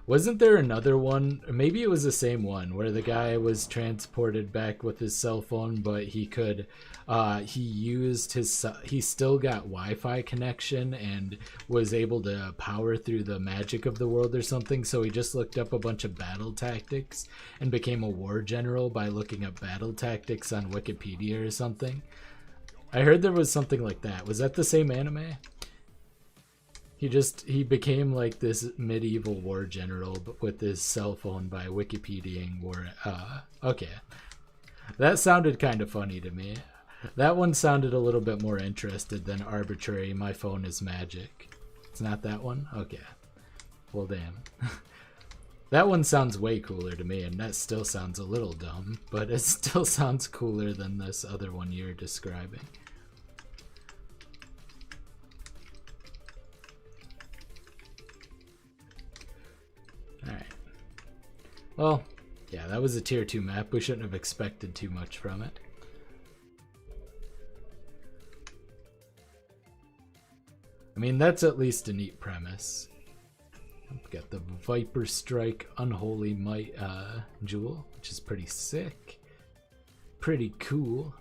Wasn't there another one? Maybe it was the same one where the guy was transported back with his cell phone, but he could, he used his, he still got Wi-Fi connection and was able to power through the magic of the world or something. So he just looked up a bunch of battle tactics and became a war general by looking up battle tactics on Wikipedia or something. I heard there was something like that. Was that the same anime? He became like this medieval war general with his cell phone by Wikipediaing war. Okay. That sounded kind of funny to me. That one sounded a little bit more interested than arbitrary, my phone is magic. It's not that one? Okay. Well, damn. That one sounds way cooler to me, and that still sounds a little dumb, but it still sounds cooler than this other one you're describing. Alright. Well, yeah, that was a tier 2 map. We shouldn't have expected too much from it. I mean, that's at least a neat premise. We've got the Viper Strike Unholy Might jewel, which is pretty sick. Pretty cool.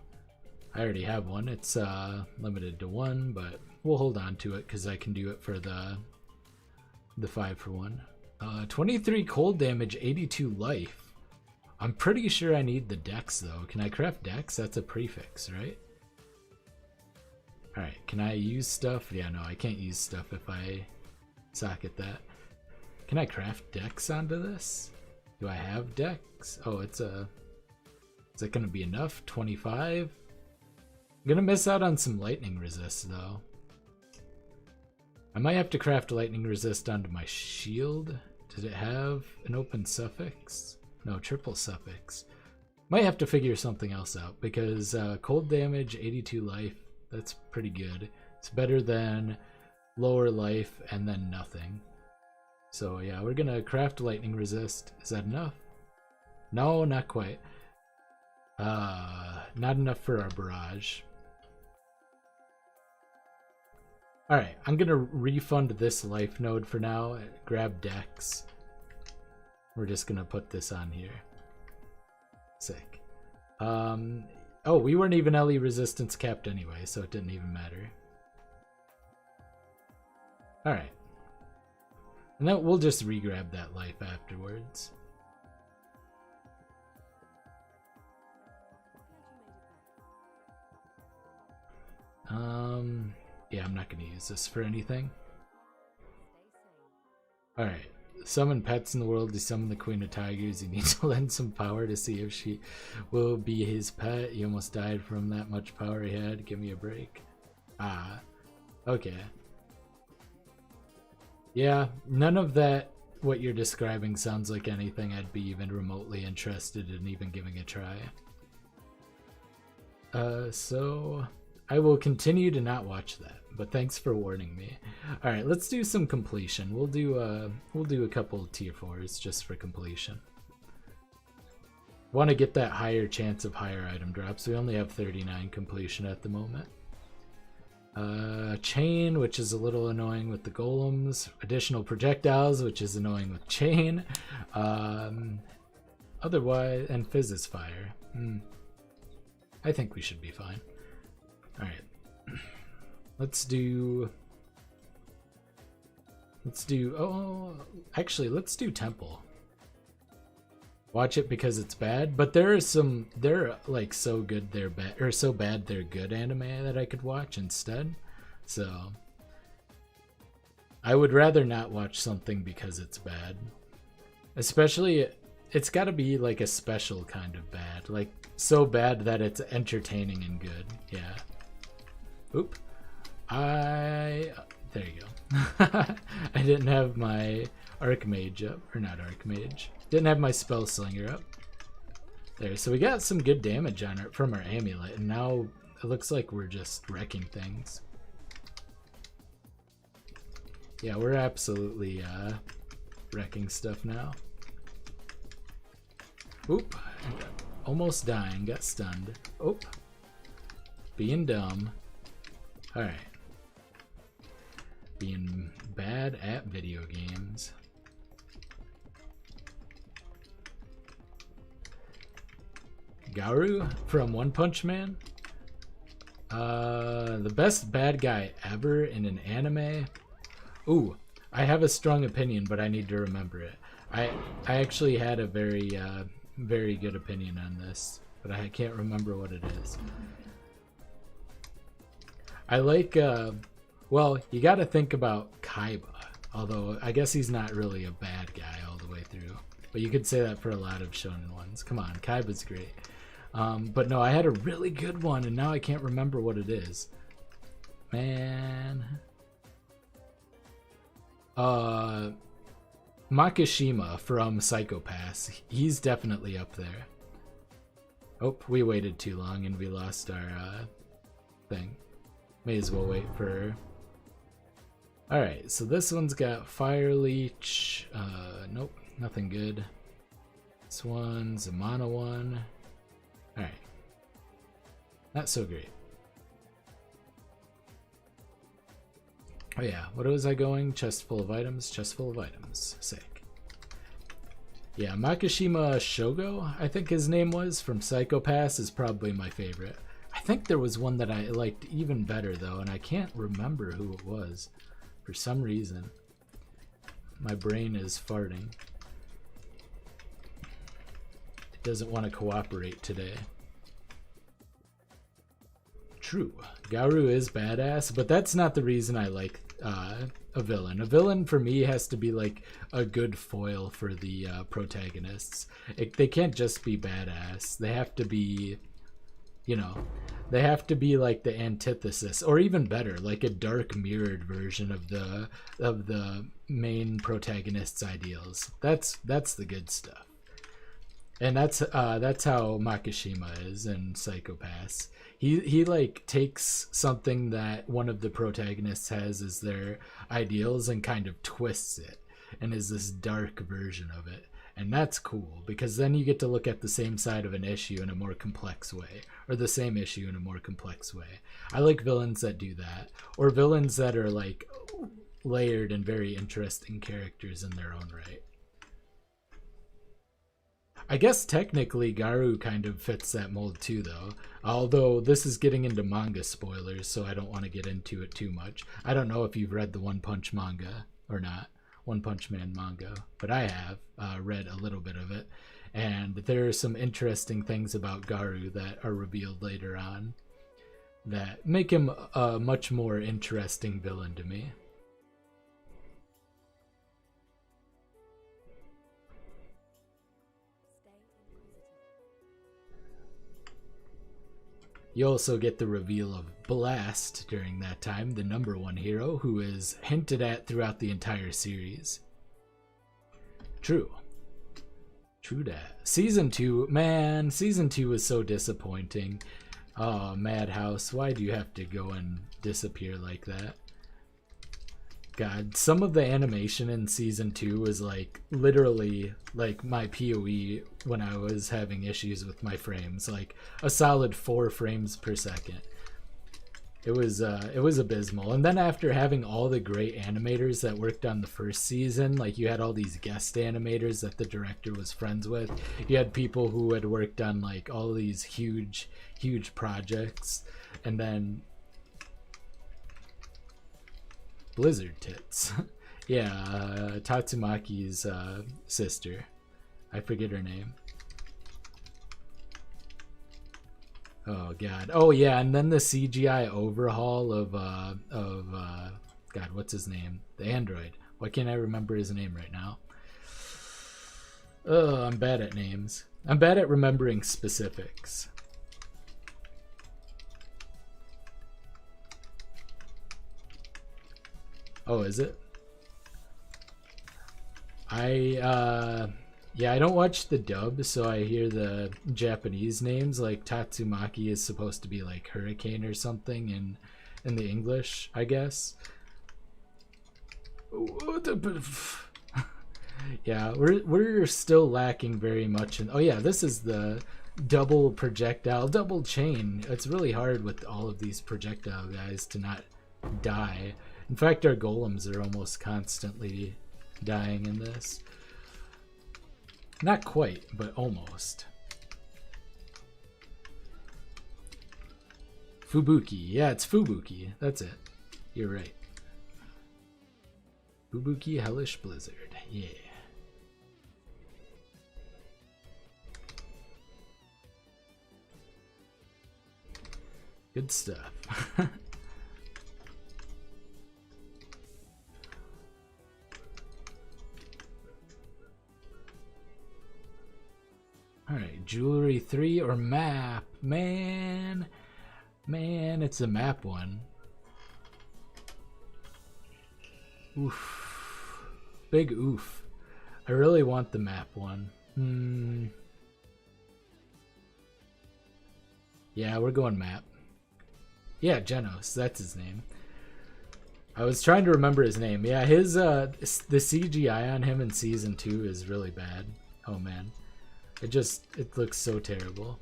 I already have one. It's limited to 1, but we'll hold on to it because I can do it for the 5 for 1. 23 cold damage, 82 life. I'm pretty sure I need the dex though. Can I craft dex? That's a prefix, right? Alright, can I use stuff? Yeah, no, I can't use stuff if I socket that. Can I craft dex onto this? Do I have dex? Oh, it's a... Is it gonna be enough? 25? I'm gonna miss out on some lightning resist though. I might have to craft lightning resist onto my shield. Did it have an open suffix? No, triple suffix. Might have to figure something else out because cold damage, 82 life, that's pretty good. It's better than lower life and then nothing. So yeah, we're gonna craft lightning resist. Is that enough? No, not quite. Not enough for our barrage. Alright, I'm gonna refund this life node for now. Grab dex. We're just gonna put this on here. Sick. Oh, we weren't even LE resistance capped anyway, so it didn't even matter. Alright. And then we'll just re-grab that life afterwards. Yeah, I'm not going to use this for anything. Alright. Summon pets in the world to summon the Queen of Tigers. You need to lend some power to see if she will be his pet. He almost died from that much power he had. Give me a break. Ah. Okay. Yeah, none of that, what you're describing, sounds like anything I'd be even remotely interested in even giving a try. So... I will continue to not watch that, but thanks for warning me. All right, let's do some completion. We'll do a couple of tier 4s just for completion. Want to get that higher chance of higher item drops. We only have 39 completion at the moment. Chain, which is a little annoying with the golems. Additional projectiles, which is annoying with chain. Otherwise, and Fizz's fire. I think we should be fine. Alright. Let's do... Oh, actually, let's do Temple. Watch it because it's bad, but there are some... They're like so good they're bad, or so bad they're good anime that I could watch instead. So... I would rather not watch something because it's bad. Especially... It's gotta be like a special kind of bad. Like, so bad that it's entertaining and good. Yeah. Oop. There you go. I didn't have my Archmage up. Or not Archmage. Didn't have my Spellslinger up. There, so we got some good damage on it from our amulet, and now it looks like we're just wrecking things. Yeah, we're absolutely wrecking stuff now. Oop. Almost dying, got stunned. Oop. Being dumb. Alright. Being bad at video games. Garu from One Punch Man. The best bad guy ever in an anime. Ooh, I have a strong opinion, but I need to remember it. I actually had a very very good opinion on this, but I can't remember what it is. I like well, you got to think about Kaiba, although I guess he's not really a bad guy all the way through. But you could say that for a lot of shonen ones. Come on, Kaiba's great. But no, I had a really good one, and now I can't remember what it is. Man. Makishima from Psycho Pass. He's definitely up there. Oh, we waited too long and we lost our thing. May as well wait for... Alright, so this one's got Fire Leech. Nope, nothing good. This one's a mono one. Alright. Not so great. Oh yeah, what was I going? Chest full of items, chest full of items. Sick. Yeah, Makishima Shogo, I think his name was, from Psycho Pass, is probably my favorite. I think there was one that I liked even better though, and I can't remember who it was. For some reason. My brain is farting. It doesn't want to cooperate today. True, Garu is badass, but that's not the reason I like a villain. A villain for me has to be like a good foil for the protagonists. They can't just be badass. They have to be, you know, they have to be like the antithesis, or even better, like a dark mirrored version of the main protagonist's ideals. That's the good stuff. And that's how Makishima is in Psycho Pass. He like takes something that one of the protagonists has as their ideals and kind of twists it and is this dark version of it. And that's cool because then you get to look at the same side of an issue in a more complex way, or the same issue in a more complex way. I like villains that do that, or villains that are like layered and very interesting characters in their own right. I guess technically Garu kind of fits that mold too though, although this is getting into manga spoilers, so I don't want to get into it too much. I don't know if you've read the One Punch manga or not, One Punch Man manga, but I have read a little bit of it, and there are some interesting things about Garu that are revealed later on that make him a much more interesting villain to me. You also get the reveal of Blast during that time, the #1 hero, who is hinted at throughout the entire series. True. True that. Season 2, man, Season 2 was so disappointing. Oh, Madhouse, why do you have to go and disappear like that? God, some of the animation in Season 2 was like literally like my PoE when I was having issues with my frames, like a solid 4 frames per second. It was abysmal. And then after having all the great animators that worked on the first season, like you had all these guest animators that the director was friends with. You had people who had worked on like all these huge projects, and then Blizzard tits. Yeah, Tatsumaki's sister. I forget her name. Oh god. Oh yeah, and then the CGI overhaul of God, what's his name? The android. Why can't I remember his name right now? Oh, I'm bad at names. I'm bad at remembering specifics. Oh, is it? Yeah, I don't watch the dub, so I hear the Japanese names. Like Tatsumaki is supposed to be like hurricane or something in the English, I guess. Yeah, we're still lacking very much in. Oh yeah, this is the double projectile, double chain. It's really hard with all of these projectile guys to not die. In fact, our golems are almost constantly dying in this. Not quite, but almost. Fubuki. Yeah, it's Fubuki. That's it. You're right. Fubuki Hellish Blizzard. Yeah. Good stuff. Alright, Jewelry 3 or Map? Man, it's a Map one. Oof. Big oof. I really want the Map one. Yeah, we're going Map. Yeah, Genos, that's his name. I was trying to remember his name. Yeah, his the CGI on him in season 2 is really bad. Oh man. It looks so terrible.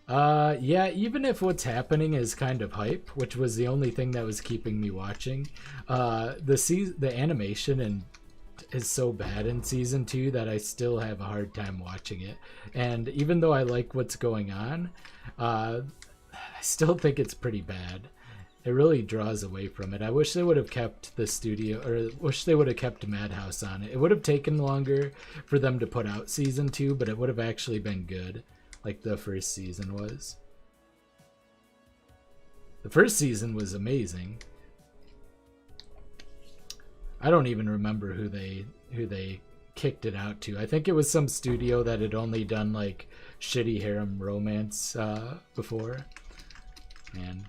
Yeah, even if what's happening is kind of hype, which was the only thing that was keeping me watching, the animation is so bad in season 2 that I still have a hard time watching it. And even though I like what's going on, I still think it's pretty bad. It really draws away from it. I wish they would have kept the studio, or wish they would have kept Madhouse on it. It would have taken longer for them to put out season 2, but it would have actually been good, like the first season was. The first season was amazing. I don't even remember who they kicked it out to. I think it was some studio that had only done like shitty harem romance before. Man,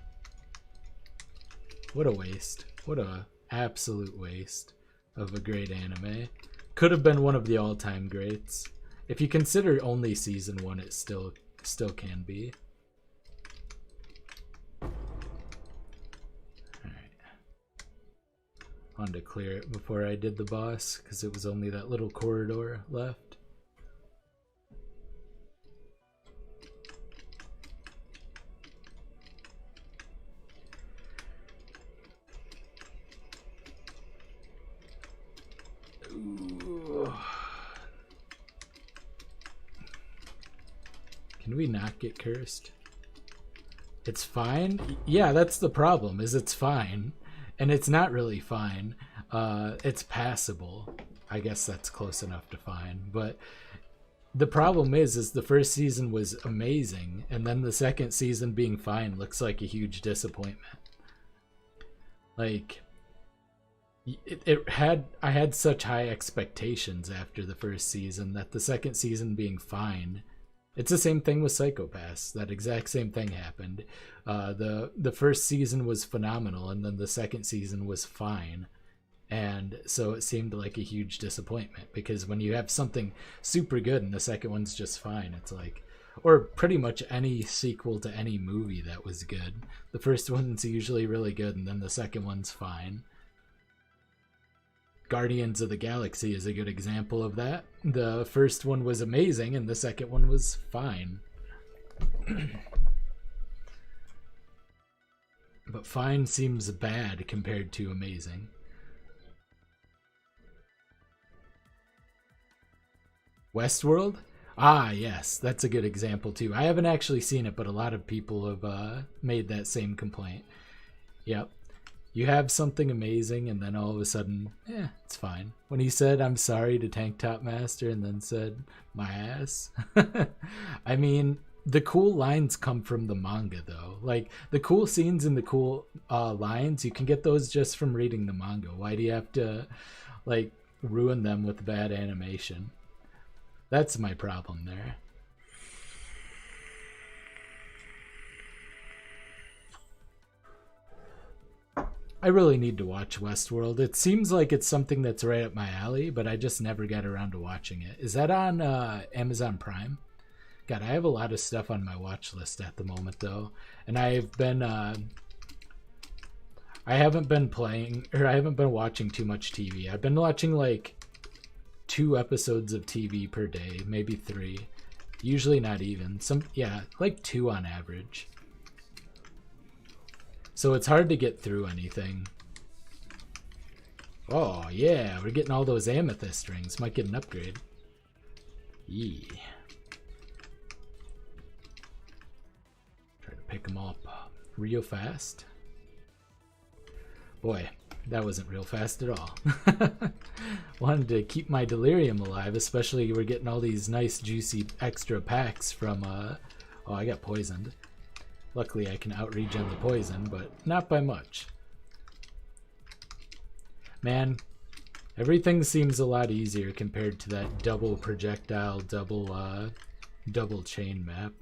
what a waste. What a absolute waste of a great anime. Could have been one of the all-time greats. If you consider only season 1, it still can be. Wanted to clear it before I did the boss because it was only that little corridor left. Ooh. Can we not get cursed? It's fine? Yeah, that's the problem, is it's fine. And it's not really fine. It's passable. I guess that's close enough to fine. But the problem is the first season was amazing, and then the second season being fine looks like a huge disappointment. Like, I had such high expectations after the first season that the second season being fine. It's the same thing with Psycho-Pass. That exact same thing happened. The first season was phenomenal, and then the second season was fine. And so it seemed like a huge disappointment, because when you have something super good and the second one's just fine, it's like, or pretty much any sequel to any movie that was good. The first one's usually really good, and then the second one's fine. Guardians of the Galaxy is a good example of that. The first one was amazing, and the second one was fine. But fine seems bad compared to amazing. Westworld? Ah, yes, that's a good example too. I haven't actually seen it, but a lot of people have made that same complaint. Yep. You have something amazing, and then all of a sudden, it's fine. When he said, "I'm sorry" to Tank Top Master, and then said, "my ass." I mean, the cool lines come from the manga, though. Like, the cool scenes and the cool lines, you can get those just from reading the manga. Why do you have to, like, ruin them with bad animation? That's my problem there. I really need to watch Westworld. It seems like it's something that's right up my alley, but I just never got around to watching it. Is that on Amazon Prime? God, I have a lot of stuff on my watch list at the moment, though. And I haven't been watching too much TV. I've been watching like 2 episodes of TV per day, maybe 3. Usually not even. Like 2 on average. So it's hard to get through anything. Oh, yeah, we're getting all those amethyst rings. Might get an upgrade. Yeah. pick them up real fast. Boy, that wasn't real fast at all. Wanted to keep my delirium alive, especially we're getting all these nice juicy extra packs from oh, I got poisoned. Luckily I can out-regen the poison, but not by much. Man, everything seems a lot easier compared to that double projectile, double chain map.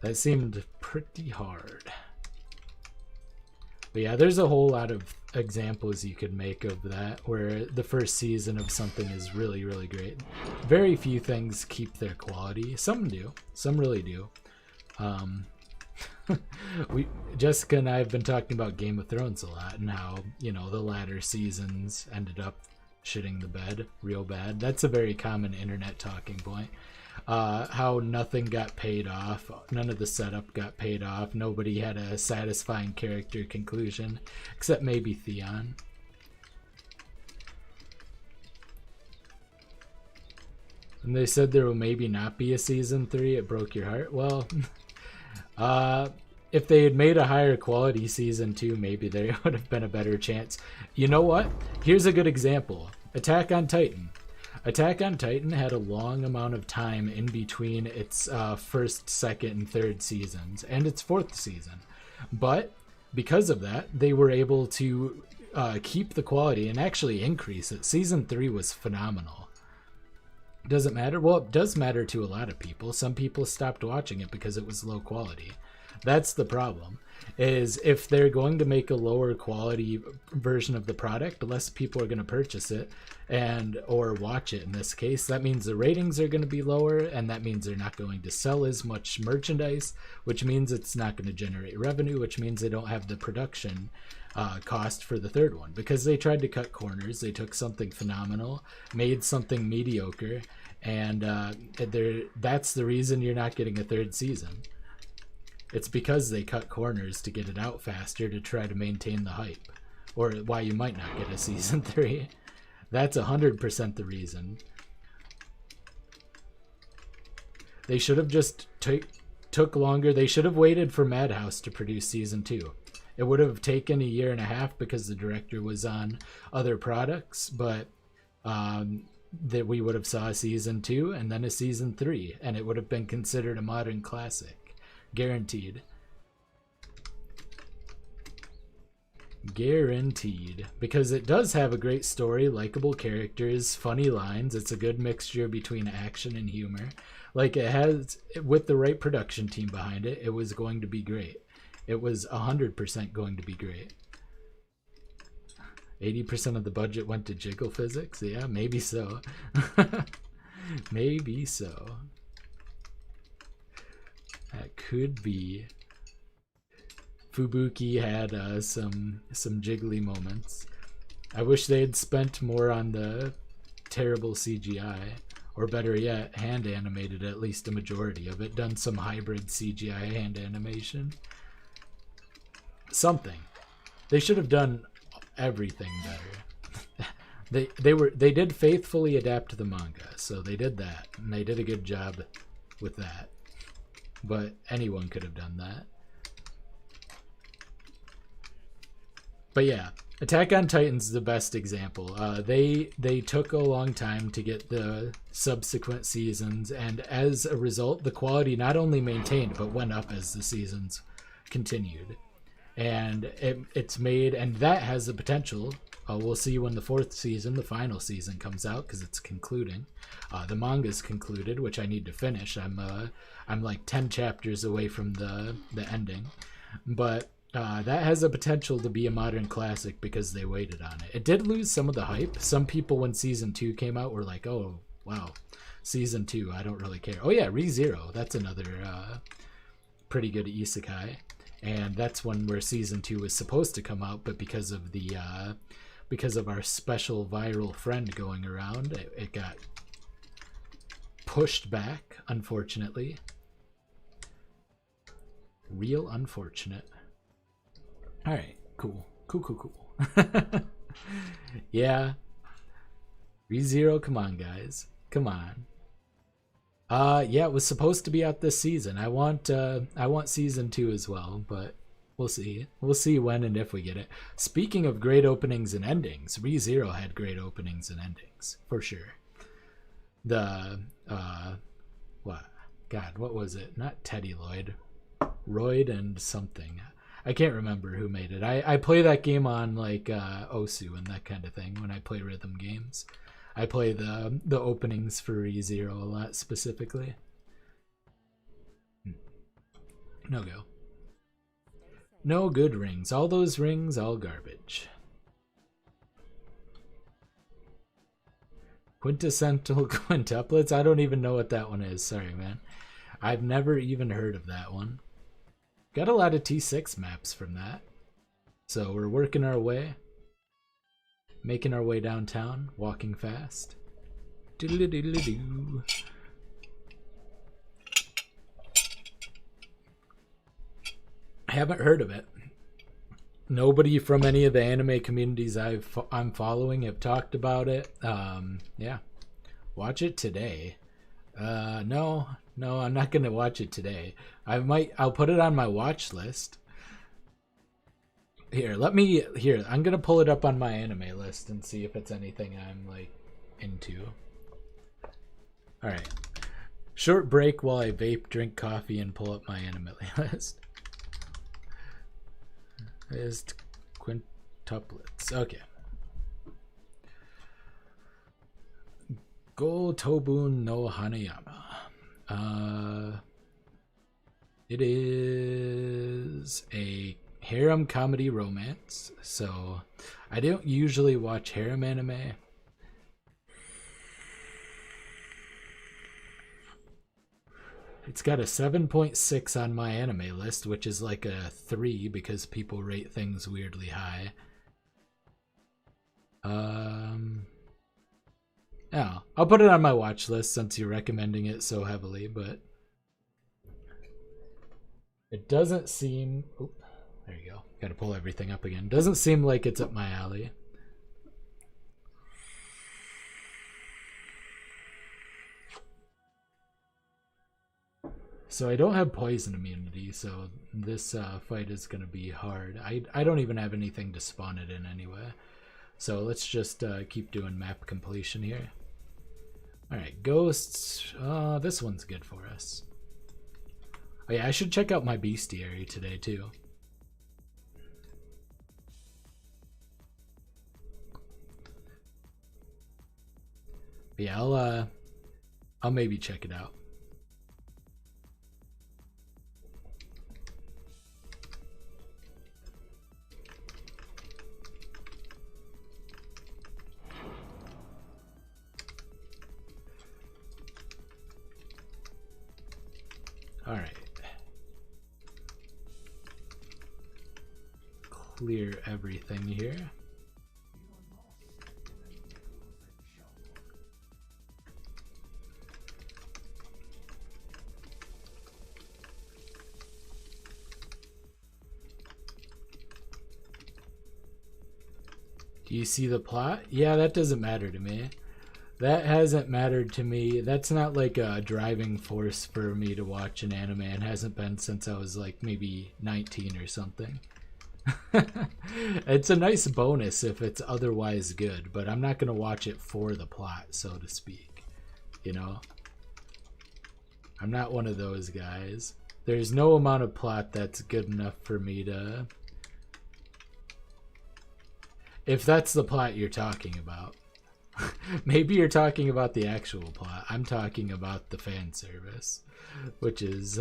That seemed pretty hard. But yeah, there's a whole lot of examples you could make of that, where the first season of something is really, really great. Very few things keep their quality. Some do. Some really do. Jessica and I have been talking about Game of Thrones a lot, and how, you know, the latter seasons ended up shitting the bed real bad. That's a very common internet talking point. How nothing got paid off, none of the setup got paid off, nobody had a satisfying character conclusion, except maybe Theon. And they said there will maybe not be a season 3, it broke your heart. Well, if they had made a higher quality season 2, maybe there would have been a better chance. You know what? Here's a good example. Attack on Titan. Attack on Titan had a long amount of time in between its first, second, and third seasons, and its fourth season. But because of that, they were able to keep the quality and actually increase it. Season 3 was phenomenal. Does it matter? Well, it does matter to a lot of people. Some people stopped watching it because it was low quality. That's the problem. Is if they're going to make a lower quality version of the product, less people are going to purchase it or watch it in this case. That means the ratings are going to be lower, and that means they're not going to sell as much merchandise, which means it's not going to generate revenue, which means they don't have the production cost for the third one, because they tried to cut corners. They took something phenomenal, made something mediocre, and that's the reason you're not getting a third season. It's because they cut corners to get it out faster to try to maintain the hype, or why you might not get a season 3. That's 100% the reason. They should have just took longer. They should have waited for Madhouse to produce season 2. It would have taken a year and a half because the director was on other products, but that we would have saw a season 2 and then a season 3, and it would have been considered a modern classic. Guaranteed. Guaranteed. Because it does have a great story, likable characters, funny lines. It's a good mixture between action and humor. Like, it has, with the right production team behind it, it was going to be great. It was 100% going to be great. 80% of the budget went to jiggle physics? Yeah, maybe so. Maybe so. That could be. Fubuki had some jiggly moments. I wish they had spent more on the terrible CGI, or better yet, hand animated at least a majority of it. Done some hybrid CGI hand animation. Something. They should have done everything better. They did faithfully adapt the manga, so they did that, and they did a good job with that. But anyone could have done that. But yeah, Attack on Titan's the best example. They took a long time to get the subsequent seasons, and as a result, the quality not only maintained but went up as the seasons continued. And it's made, and that has the potential. We'll see when the fourth season, the final season, comes out, because it's concluding. The manga's concluded, which I need to finish. I'm like 10 chapters away from the ending, but that has the potential to be a modern classic because they waited on it. It did lose some of the hype. Some people, when season 2 came out, were like, "Oh wow, season 2, I don't really care." Oh yeah, ReZero, that's another pretty good isekai, and that's one where season 2 was supposed to come out, but because of our special viral friend going around, it got pushed back, unfortunately. Real unfortunate. All right, cool. Yeah. ReZero, come on, guys. Come on. Yeah, it was supposed to be out this season. I want season 2 as well, but we'll see. We'll see when and if we get it. Speaking of great openings and endings, ReZero had great openings and endings for sure. The what? God, what was it? Not Teddy Lloyd, Royd and something. I can't remember who made it. I play that game on like Osu and that kind of thing when I play rhythm games. I play the openings for ReZero a lot specifically. No go. No good rings. All those rings, all garbage. Quintessential quintuplets? I don't even know what that one is. Sorry, man. I've never even heard of that one. Got a lot of T6 maps from that. So we're working our way. Making our way downtown. Walking fast. Doodle-doodle-doo. I haven't heard of it. Nobody from any of the anime communities I'm following have talked about it. Yeah, watch it today. No, I'm not gonna watch it today. I'll put it on my watch list. I'm gonna pull it up on my anime list and see if it's anything I'm like into. All right, short break while I vape, drink coffee, and pull up my anime list. Is quintuplets. Okay. Go Tobun no Hanayama. It is a harem comedy romance. So I don't usually watch harem anime. It's got a 7.6 on my anime list, which is like a 3 because people rate things weirdly high. Yeah, I'll put it on my watch list since you're recommending it so heavily, but it doesn't seem... Oh, there you go. Gotta pull everything up again. Doesn't seem like it's up my alley. So I don't have poison immunity, so this fight is going to be hard. I don't even have anything to spawn it in anyway. So let's just keep doing map completion here. Alright, ghosts. This one's good for us. Oh yeah, I should check out my bestiary today too. But yeah, I'll maybe check it out. All right. Clear everything here. Do you see the plot? Yeah, that doesn't matter to me. That hasn't mattered to me. That's not like a driving force for me to watch an anime. It hasn't been since I was like maybe 19 or something. It's a nice bonus if it's otherwise good, but I'm not going to watch it for the plot, so to speak. You know? I'm not one of those guys. There's no amount of plot that's good enough for me to... If that's the plot you're talking about. Maybe you're talking about the actual plot. I'm talking about the fan service, which is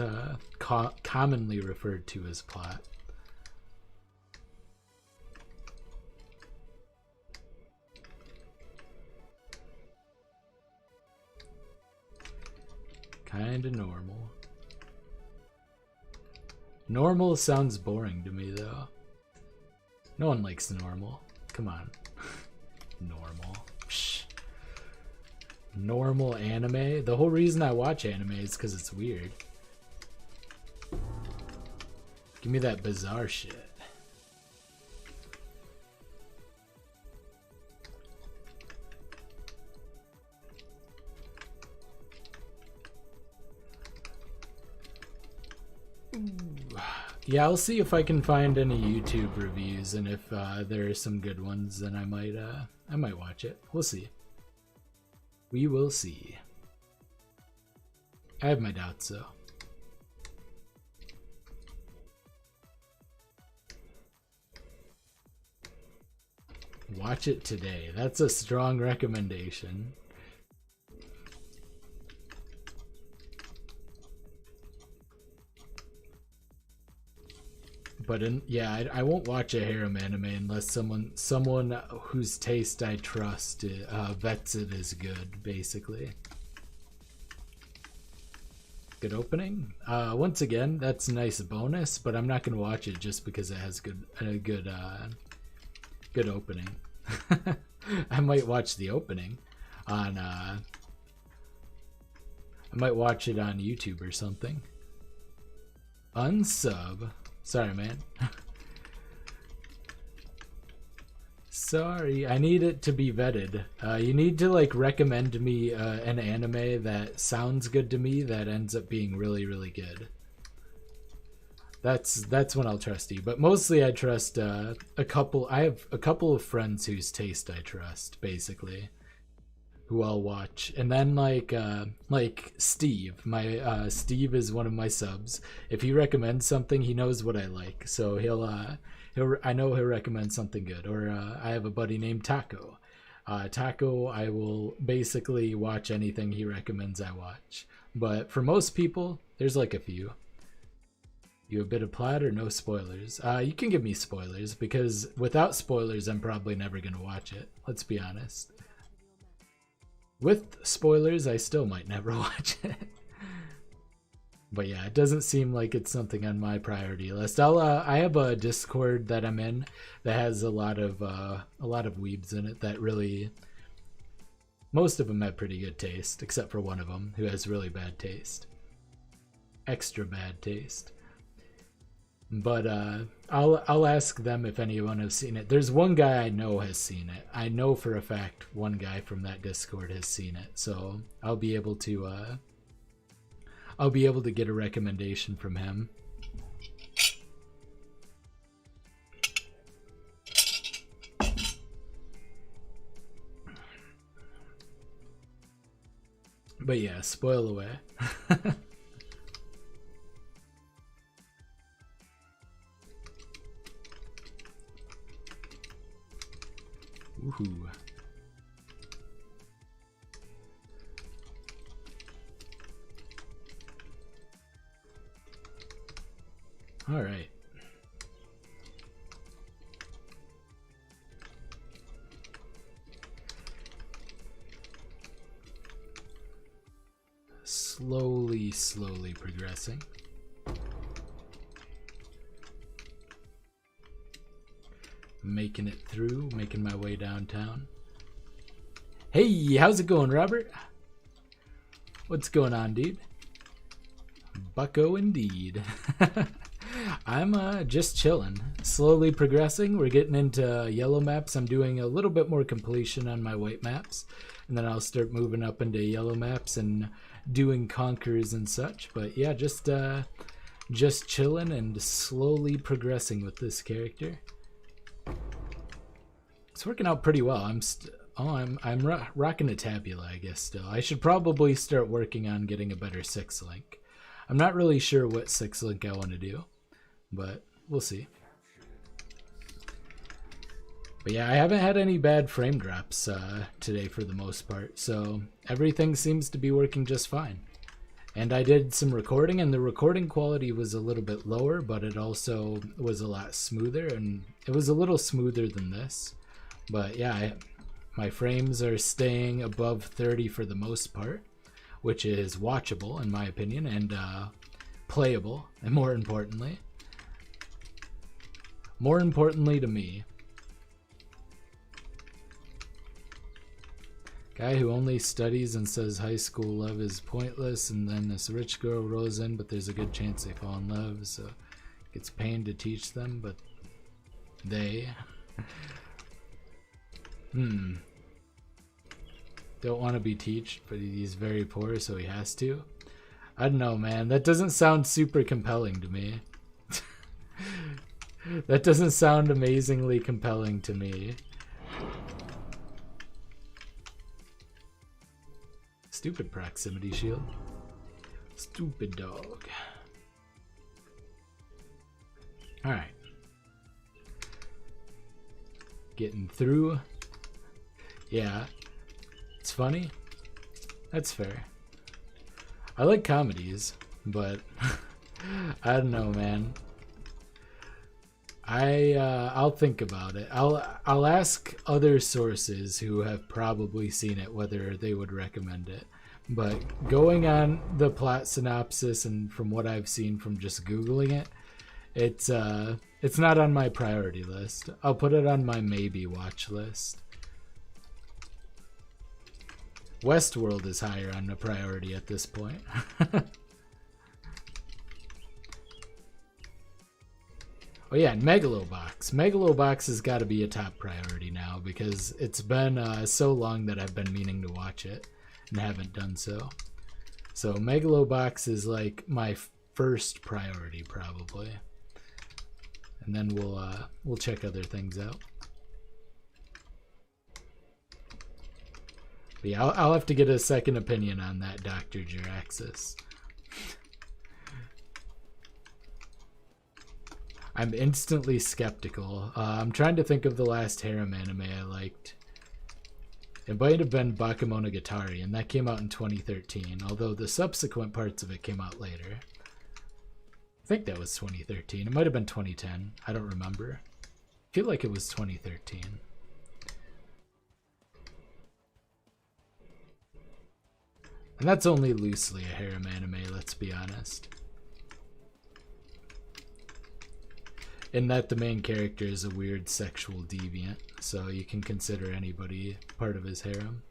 commonly referred to as plot. Kinda normal. Normal sounds boring to me, though. No one likes normal. Come on. Normal. Psh. Normal anime? The whole reason I watch anime is because it's weird. Give me that bizarre shit. Yeah, I'll see if I can find any YouTube reviews, and if there are some good ones, then I might watch it. We'll see. We will see. I have my doubts, though. Watch it today. That's a strong recommendation. But yeah, I won't watch a harem anime unless someone whose taste I trust vets it as good, basically. Good opening. Once again, that's a nice bonus, but I'm not gonna watch it just because it has good opening. I might watch the opening on I might watch it on YouTube or something. Unsub. Sorry, man. Sorry, I need it to be vetted. You need to like recommend me an anime that sounds good to me that ends up being really, really good. That's when I'll trust you. But mostly I trust a couple. I have a couple of friends whose taste I trust, basically, who I'll watch. And then like Steve. My Steve is one of my subs. If he recommends something, he knows what I like, so I know he'll recommend something good. Or I have a buddy named Taco. Taco, I will basically watch anything he recommends I watch. But for most people, there's like a few. You a bit of plot or no spoilers? You can give me spoilers, because without spoilers, I'm probably never going to watch it. Let's be honest. With spoilers, I still might never watch it. But yeah, it doesn't seem like it's something on my priority list. I have a Discord that I'm in that has a lot of weebs in it that really, most of them have pretty good taste, except for one of them who has really bad taste, extra bad taste. But I'll ask them if anyone has seen it. There's one guy I know has seen it. I know for a fact one guy from that Discord has seen it, so I'll be able to get a recommendation from him. But yeah, spoil away. Woohoo. All right. Slowly progressing. Making it through, making my way downtown. Hey, how's it going, Robert? What's going on, dude? Bucko indeed. I'm just chilling, slowly progressing. We're getting into yellow maps. I'm doing a little bit more completion on my white maps, and then I'll start moving up into yellow maps and doing conquers and such. But yeah, just chilling and slowly progressing with this character. It's working out pretty well. I'm rocking a tabula, I guess. Still, I should probably start working on getting a better 6-link. I'm not really sure what 6-link I want to do, but we'll see. But yeah, I haven't had any bad frame drops today for the most part, so everything seems to be working just fine. And I did some recording, and the recording quality was a little bit lower, but it also was a lot smoother, and it was a little smoother than this. But yeah, my frames are staying above 30 for the most part, which is watchable in my opinion, and playable, and more importantly to me. Guy who only studies and says high school love is pointless, and then this rich girl rolls in, but there's a good chance they fall in love, so gets paid to teach them, but they don't want to be taught, but he's very poor, so he has to. I don't know, man. That doesn't sound super compelling to me. That doesn't sound amazingly compelling to me. Stupid proximity shield. Stupid dog. Alright. Getting through. Yeah. It's funny. That's fair. I like comedies, but I don't know, man. I'll think about it. I'll ask other sources who have probably seen it whether they would recommend it. But going on the plot synopsis and from what I've seen from just Googling it, it's not on my priority list. I'll put it on my maybe watch list. Westworld is higher on the priority at this point. Oh yeah, and Megalobox. Megalobox has got to be a top priority now because it's been so long that I've been meaning to watch it and haven't done so. So Megalobox is like my first priority probably, and then we'll check other things out. But yeah, I'll have to get a second opinion on that Dr. Jiraxis. I'm instantly skeptical. I'm trying to think of the last harem anime I liked. It might have been Bakemonogatari, and that came out in 2013, although the subsequent parts of it came out later. I think that was 2013. It might have been 2010. I don't remember. I feel like it was 2013. And that's only loosely a harem anime, let's be honest. In that the main character is a weird sexual deviant, so you can consider anybody part of his harem.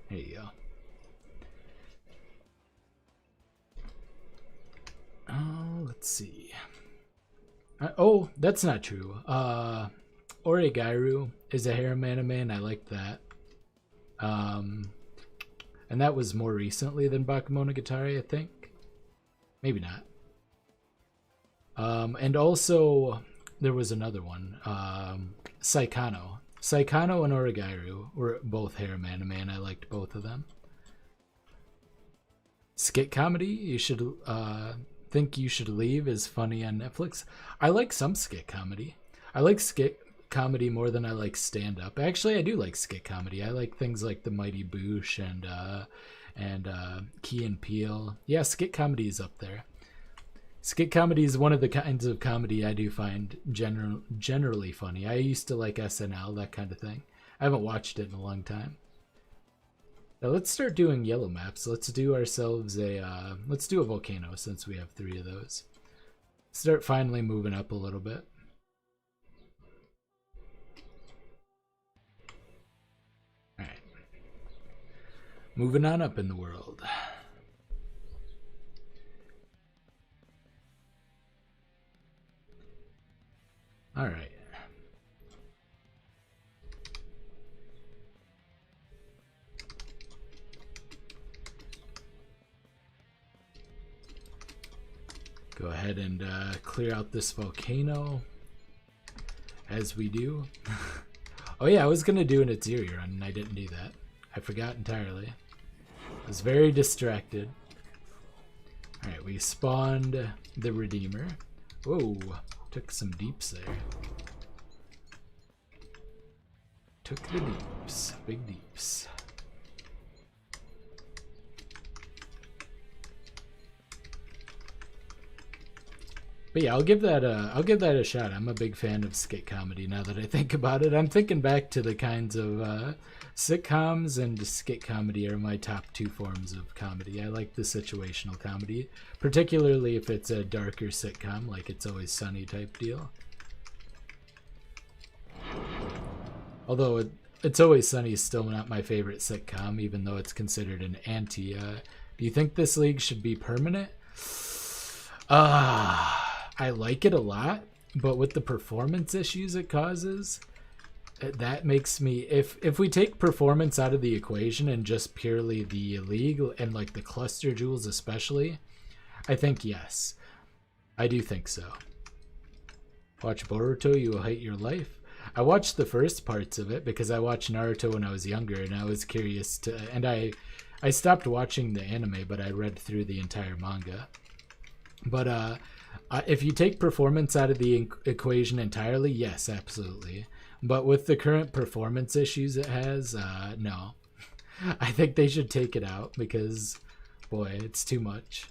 There you go. Let's see. Oh, that's not true. Oregairu is a harem anime, and I liked that. And that was more recently than Bakemonogatari, I think. Maybe not. And also, there was another one. Saikano. Saikano and Oregairu were both harem anime, and I liked both of them. Skit comedy, you should think you should leave is funny on Netflix. I like some skit comedy. I like skit comedy more than I like stand-up. Actually, I do like skit comedy. I like things like The Mighty Boosh and Key and Peele. Yeah, skit comedy is up there. Skit comedy is one of the kinds of comedy I do find generally funny. I used to like SNL, that kind of thing. I haven't watched it in a long time. Now let's start doing yellow maps. Let's do ourselves let's do a volcano since we have 3 of those. Start finally moving up a little bit. Alright. Moving on up in the world. Alright. Go ahead and clear out this volcano as we do. Oh yeah, I was gonna do an Atziri run and I didn't do that. I forgot entirely. I was very distracted. Alright, we spawned the Redeemer. Whoa, took some deeps there. Took the deeps, big deeps. But yeah, I'll give that a shot. I'm a big fan of skit comedy now that I think about it. I'm thinking back to the kinds of sitcoms, and skit comedy are my top 2 forms of comedy. I like the situational comedy, particularly if it's a darker sitcom, like It's Always Sunny type deal. Although It's Always Sunny is still not my favorite sitcom, even though it's considered an anti. Do you think this league should be permanent? I like it a lot, but with the performance issues it causes, that makes me, if we take performance out of the equation and just purely the league and like the cluster jewels especially, I think yes. I do think so. Watch Boruto, you will hate your life. I watched the first parts of it because I watched Naruto when I was younger and I was curious to, and I stopped watching the anime, but I read through the entire manga. But if you take performance out of the equation entirely, yes, absolutely. But with the current performance issues it has, no. I think they should take it out because, boy, it's too much.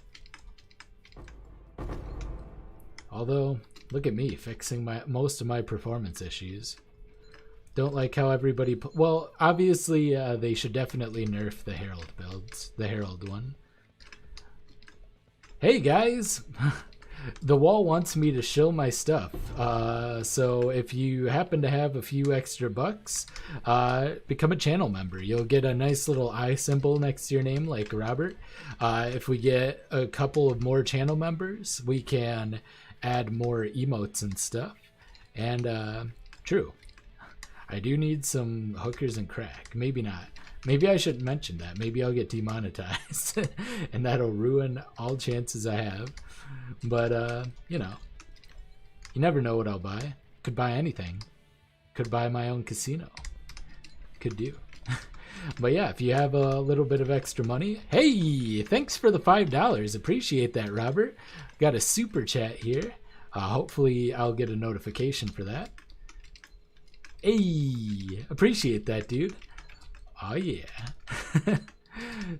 Although, look at me fixing most of my performance issues. Don't like how everybody... Well, obviously, they should definitely nerf the Herald builds. The Herald one. Hey, guys! The wall wants me to shill my stuff, so if you happen to have a few extra bucks, become a channel member. You'll get a nice little eye symbol next to your name like Robert. If we get a couple of more channel members, we can add more emotes and stuff. And true, I do need some hookers and crack. Maybe not. Maybe I shouldn't mention that. Maybe I'll get demonetized and that'll ruin all chances I have. But, you know, you never know what I'll buy. Could buy anything. Could buy my own casino. Could do. But yeah, if you have a little bit of extra money, hey, thanks for the $5. Appreciate that, Robert. Got a super chat here. Hopefully I'll get a notification for that. Hey, appreciate that, dude. Oh yeah.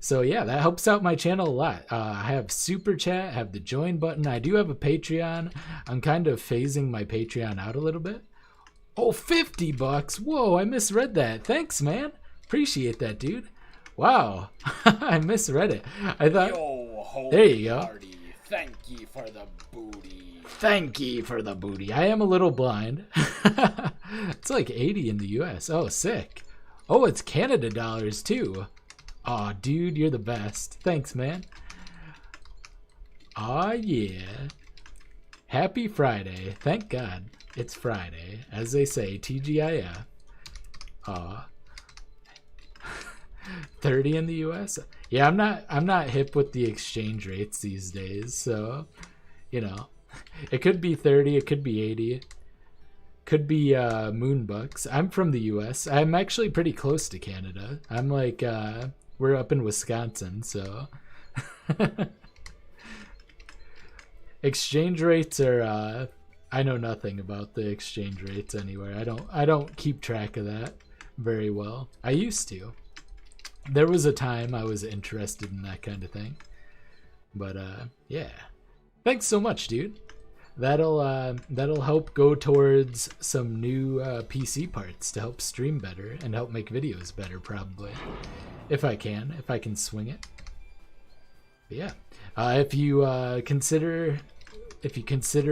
So yeah, that helps out my channel a lot. I have super chat, I have the join button. I do have a Patreon. I'm kind of phasing my Patreon out a little bit. Oh, $50. Whoa, I misread that. Thanks, man. Appreciate that, dude. Wow. I misread it. I thought, yo, there you go. Party. Thank ye for the booty. Thank ye for the booty. I am a little blind. It's like 80 in the US. Oh, sick. Oh, it's Canada dollars too. Aw, dude, you're the best. Thanks, man. Aw, yeah. Happy Friday. Thank God it's Friday. As they say, TGIF. Aw. 30 in the US? Yeah, I'm not hip with the exchange rates these days, so, you know. It could be 30, it could be 80. Could be moonbucks. I'm from the US. I'm actually pretty close to Canada. I'm like, we're up in Wisconsin, so. Exchange rates are, I know nothing about the exchange rates anywhere. I don't keep track of that very well. I used to. There was a time I was interested in that kind of thing. But, yeah. Thanks so much, dude. That'll help go towards some new PC parts to help stream better and help make videos better, probably, if I can swing it. But yeah, if you consider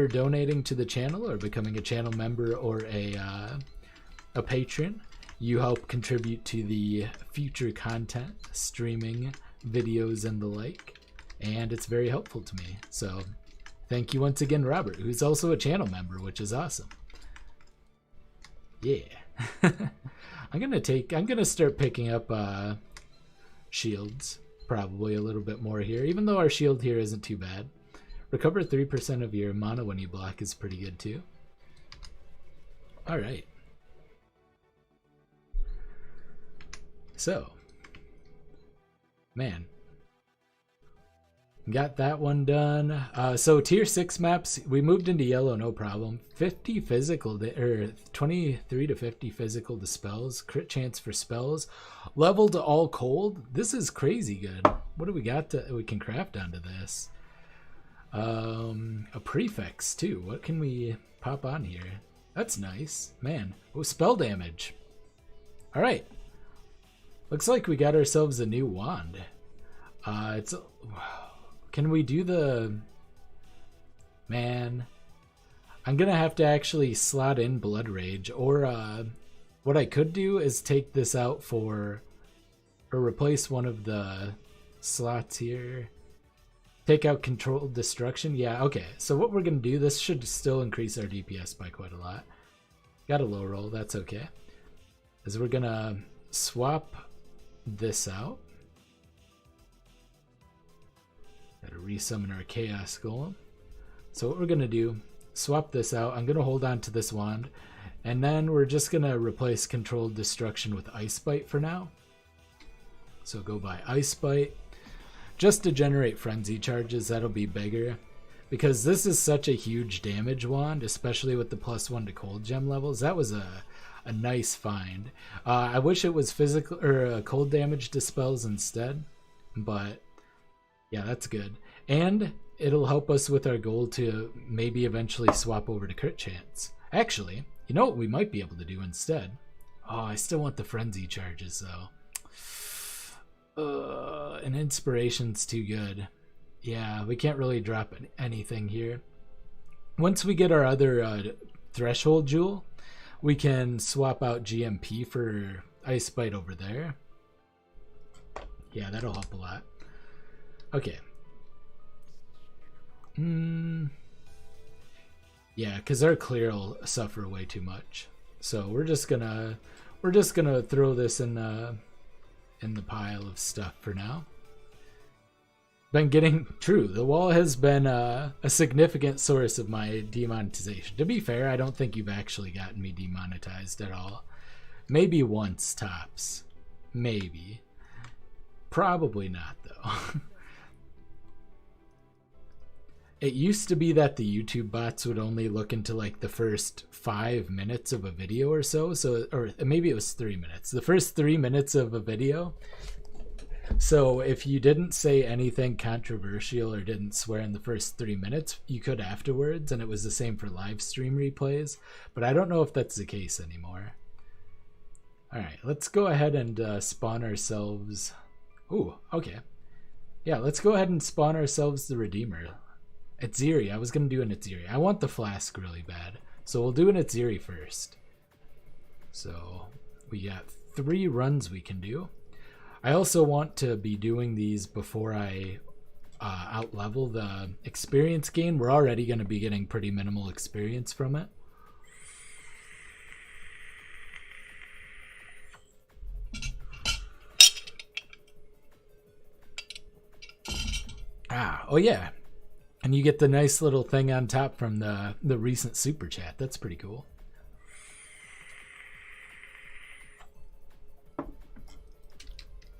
donating to the channel or becoming a channel member or a patron, you help contribute to the future content, streaming, videos, and the like, and it's very helpful to me. So. Thank you once again, Robert, who's also a channel member, which is awesome. Yeah. I'm gonna start picking up shields probably a little bit more here, even though our shield here isn't too bad. Recover 3% of your mana when you block is pretty good too. All right. So, man. Got that one done. So tier 6 maps, we moved into yellow, no problem. 50 physical, or 23 to 50 physical to spells. Crit chance for spells. Level to all cold. This is crazy good. What do we got that we can craft onto this? A prefix too. What can we pop on here? That's nice. Man. Oh, spell damage. All right. Looks like we got ourselves a new wand. It's... Can we do the... Man, I'm gonna have to actually slot in Blood Rage, or what I could do is take this out for, or replace one of the slots here. Take out Controlled Destruction. Yeah, okay. So what we're gonna do, this should still increase our DPS by quite a lot. Got a low roll, that's okay. is we're gonna swap this out. Gotta resummon our Chaos Golem. So what we're gonna do, swap this out. I'm gonna hold on to this wand, and then we're just gonna replace Controlled Destruction with Ice Bite for now. So go by Ice Bite, just to generate frenzy charges. That'll be bigger, because this is such a huge damage wand, especially with the +1 to cold gem levels. That was a nice find. I wish it was physical or cold damage dispels instead, but yeah, that's good. And it'll help us with our goal to maybe eventually swap over to crit chance. Actually, you know what we might be able to do instead? Oh, I still want the frenzy charges though. An inspiration's too good. Yeah, we can't really drop anything here. Once we get our other threshold jewel, we can swap out GMP for Ice Bite over there. Yeah, that'll help a lot. Okay. Yeah, because our clear will suffer way too much. So we're just gonna throw this in the pile of stuff for now. Been getting true. The wall has been a significant source of my demonetization. To be fair, I don't think you've actually gotten me demonetized at all. Maybe once tops. Maybe. Probably not though. It used to be that the YouTube bots would only look into like the first 5 minutes of a video or so, or maybe it was 3 minutes. The first 3 minutes of a video. So if you didn't say anything controversial or didn't swear in the first 3 minutes, you could afterwards, and it was the same for live stream replays. But I don't know if that's the case anymore. All right, let's go ahead and spawn ourselves. Ooh, okay. Yeah, let's go ahead and spawn ourselves the Redeemer. Itziri. I was going to do an Itziri. I want the flask really bad. So we'll do an Itziri first. So we got 3 runs we can do. I also want to be doing these before I out-level the experience gain. We're already going to be getting pretty minimal experience from it. Oh yeah. And you get the nice little thing on top from the recent super chat. That's pretty cool.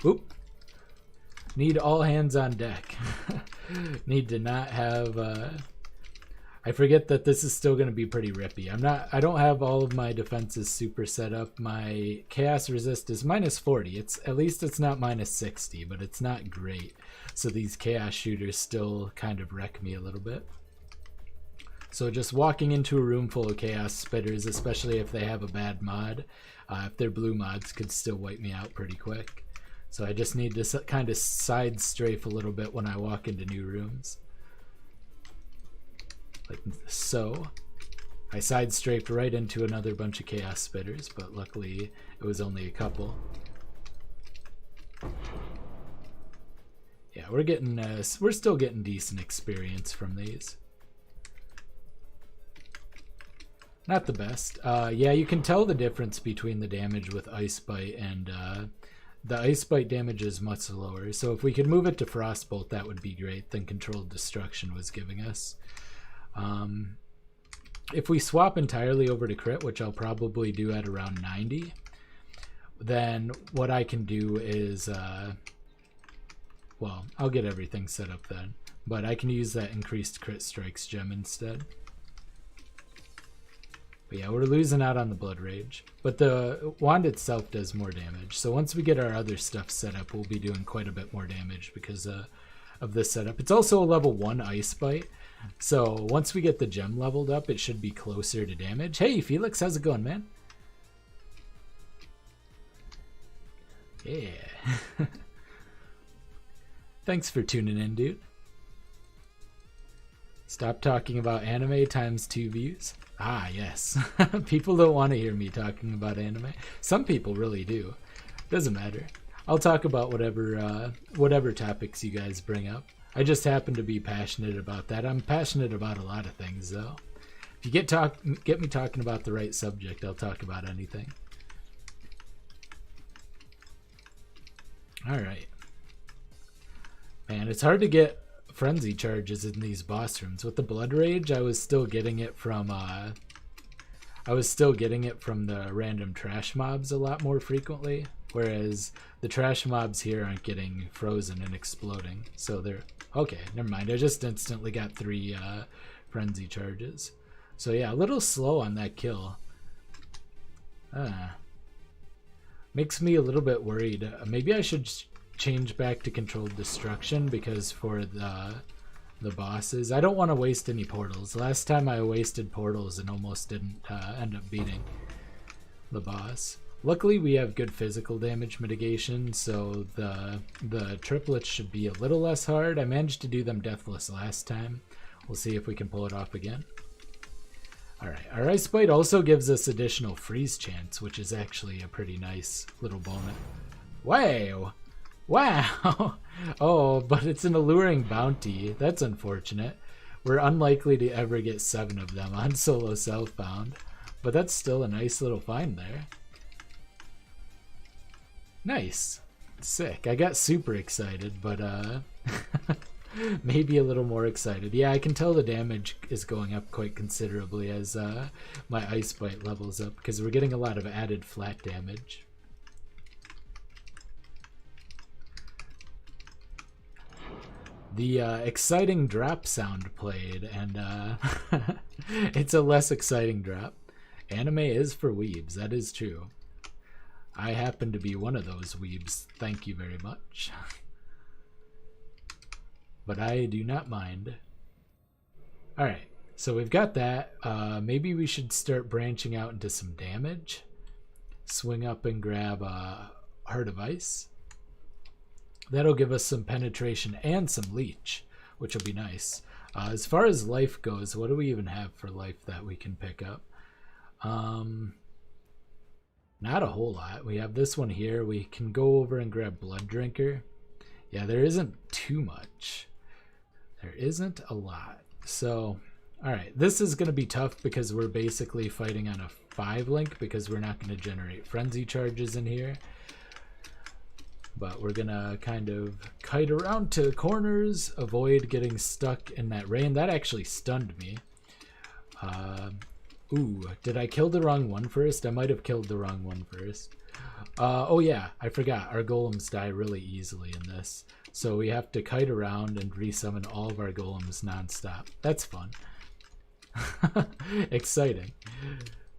Oop. Need all hands on deck. Need to not have I forget that this is still going to be pretty rippy. I don't have all of my defenses super set up. My chaos resist is -40. At least it's not -60, but it's not great. So these chaos shooters still kind of wreck me a little bit. So just walking into a room full of chaos spitters, especially if they have a bad mod, if they're blue mods, could still wipe me out pretty quick. So I just need to kind of side strafe a little bit when I walk into new rooms. Like so. I side strafed right into another bunch of chaos spitters, but luckily it was only a couple. Yeah, we're still getting decent experience from these. Not the best. Yeah, you can tell the difference between the damage with Ice Bite and the Ice Bite damage is much lower. So if we could move it to Frostbolt, that would be great than Controlled Destruction was giving us. If we swap entirely over to crit, which I'll probably do at around 90, then what I can do is, well, I'll get everything set up then, but I can use that increased crit strikes gem instead. But yeah, we're losing out on the Blood Rage, but the wand itself does more damage. So once we get our other stuff set up, we'll be doing quite a bit more damage because of this setup. It's also a level 1 Ice Bite. So once we get the gem leveled up, it should be closer to damage. Hey, Felix, how's it going, man? Yeah. Thanks for tuning in, dude. Stop talking about anime times 2 views. Ah, yes. People don't want to hear me talking about anime. Some people really do. Doesn't matter. I'll talk about whatever topics you guys bring up. I just happen to be passionate about that. I'm passionate about a lot of things, though. If you get me talking about the right subject, I'll talk about anything. Alright. Man, it's hard to get frenzy charges in these boss rooms. With the Blood Rage, I was still getting it from the random trash mobs a lot more frequently, whereas the trash mobs here aren't getting frozen and exploding. So they're okay, never mind. I just instantly got 3 frenzy charges. So yeah, a little slow on that kill. Makes me a little bit worried. Maybe I should change back to controlled destruction, because for the bosses, I don't want to waste any portals. Last time I wasted portals and almost didn't end up beating the boss. Luckily we have good physical damage mitigation, so the triplets should be a little less hard. I managed to do them deathless last time. We'll see if we can pull it off again. Alright, our Ice Bite also gives us additional freeze chance, which is actually a pretty nice little bonus. Wow! Wow! Oh, but it's an alluring bounty. That's unfortunate. We're unlikely to ever get 7 of them on solo Southbound, but that's still a nice little find there. Nice. Sick. I got super excited, but maybe a little more excited. Yeah, I can tell the damage is going up quite considerably as my Ice Bite levels up, because we're getting a lot of added flat damage. The exciting drop sound played, and it's a less exciting drop. Anime is for weebs, that is true. I happen to be one of those weebs, thank you very much. But I do not mind. Alright, so we've got that. Maybe we should start branching out into some damage. Swing up and grab Heart of Ice. That'll give us some penetration and some leech, which will be nice. As far as life goes, what do we even have for life that we can pick up? Not a whole lot. We have this one here. We can go over and grab Blood Drinker. Yeah, there isn't too much. There isn't a lot. So, alright. This is going to be tough because we're basically fighting on a 5 link, because we're not going to generate frenzy charges in here. But we're going to kind of kite around to corners, avoid getting stuck in that rain. That actually stunned me. Ooh, did I kill the wrong one first? I might have killed the wrong one first. Oh yeah, I forgot. Our golems die really easily in this. So we have to kite around and resummon all of our golems nonstop. That's fun. Exciting.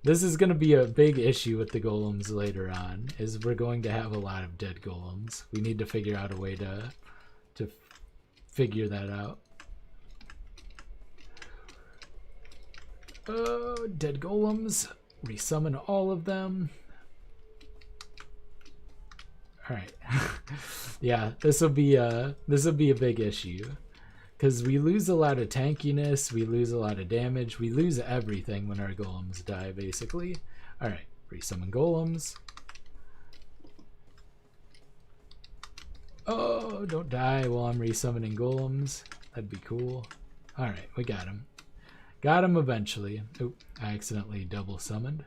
This is going to be a big issue with the golems later on, is we're going to have a lot of dead golems. We need to figure out a way to figure that out. Dead golems. Resummon all of them. Alright. Yeah, this will be a big issue. Because we lose a lot of tankiness, we lose a lot of damage, we lose everything when our golems die, basically. Alright, resummon golems. Oh, don't die while I'm resummoning golems. That'd be cool. Alright, we got him. Got him eventually. Oop, I accidentally double summoned.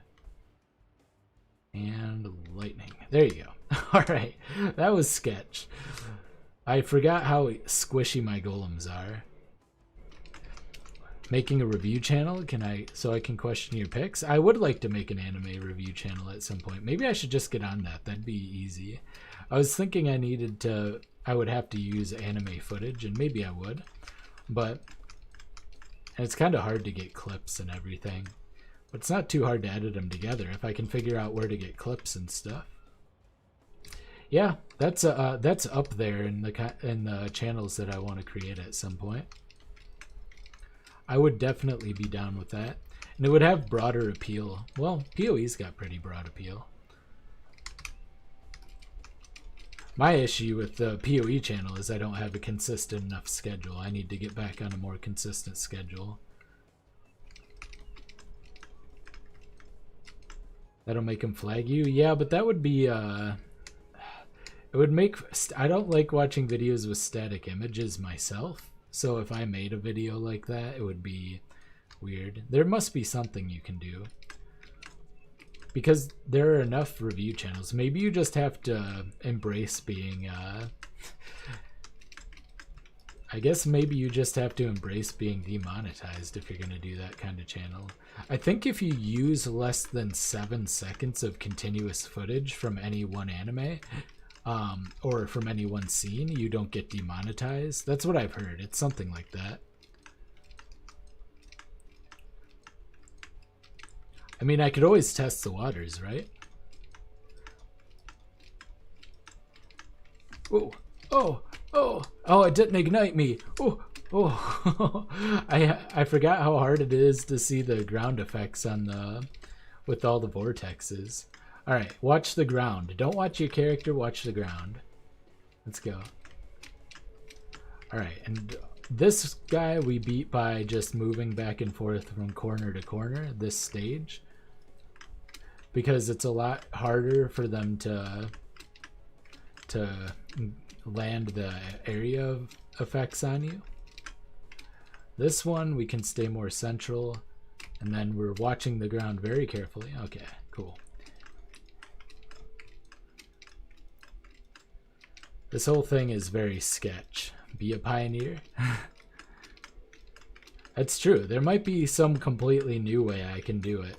And lightning. There you go. Alright, that was sketch. I forgot how squishy my golems are. Making a review channel, so I can question your picks? I would like to make an anime review channel at some point. Maybe I should just get on that. That'd be easy. I was thinking I would have to use anime footage, and maybe I would. But it's kind of hard to get clips and everything. But it's not too hard to edit them together if I can figure out where to get clips and stuff. Yeah, that's up there in the channels that I want to create at some point. I would definitely be down with that, and it would have broader appeal. Well, PoE's got pretty broad appeal. My issue with the PoE channel is I don't have a consistent enough schedule. I need to get back on a more consistent schedule. That'll make him flag you? Yeah, but that would be it would make... I don't like watching videos with static images myself, so if I made a video like that, it would be weird. There must be something you can do. because there are enough review channels. Maybe you just have to embrace being I guess maybe you just have to embrace being demonetized if you're gonna do that kind of channel. I think if you use less than 7 seconds of continuous footage from any one anime, or from any one scene, you don't get demonetized. That's what I've heard. It's something like that. I mean, I could always test the waters, right? Oh, oh, oh, oh, it didn't ignite me. Oh, oh. I forgot how hard it is to see the ground effects on the, with all the vortexes. All right, watch the ground. Don't watch your character, watch the ground. Let's go. All right, and this guy we beat by just moving back and forth from corner to corner, this stage. Because it's a lot harder for them to land the area of effects on you. This one we can stay more central, and then we're watching the ground very carefully. Okay, cool. This whole thing is very sketch. Be a pioneer. That's true. There might be some completely new way I can do it.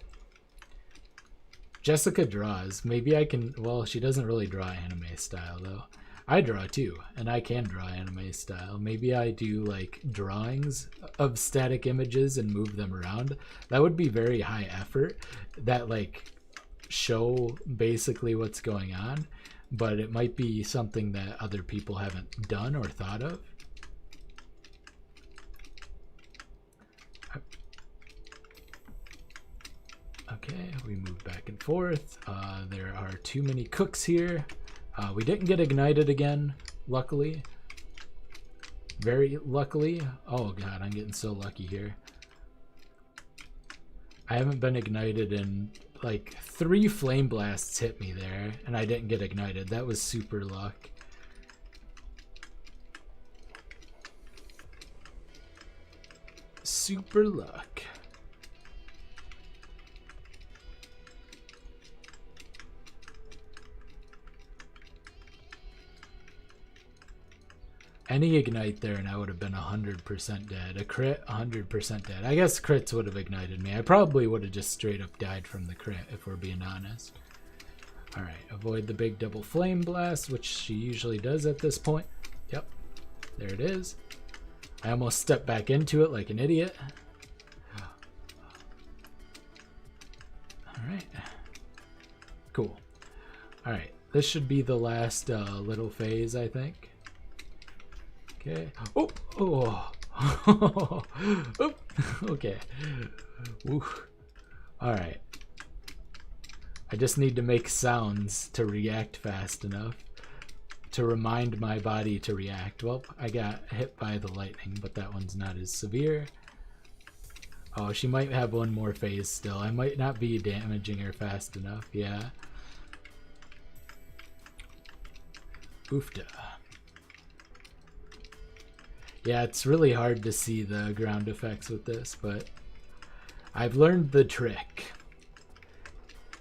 Jessica draws. Maybe I can... Well, she doesn't really draw anime style, though. I draw, too, and I can draw anime style. Maybe I do, like, drawings of static images and move them around. That would be very high effort. That, like, show basically what's going on. But it might be something that other people haven't done or thought of. Okay, we move back and forth. There are too many cooks here. We didn't get ignited again, luckily. Very luckily. Oh god, I'm getting so lucky here. I haven't been ignited in like 3 flame blasts hit me there, and I didn't get ignited. That was super luck. Super luck. Any ignite there and I would have been 100% dead. A crit, 100% dead. I guess crits would have ignited me. I probably would have just straight up died from the crit, if we're being honest. Alright, avoid the big double flame blast, which she usually does at this point. Yep, there it is. I almost stepped back into it like an idiot. Alright. Cool. Alright, this should be the last little phase, I think. Okay. Oh, oh, oh. Okay. Woo. All right. I just need to make sounds to react fast enough to remind my body to react. Well, I got hit by the lightning, but that one's not as severe. Oh, she might have one more phase still. I might not be damaging her fast enough. Yeah. Oofda. Yeah, it's really hard to see the ground effects with this, but I've learned the trick.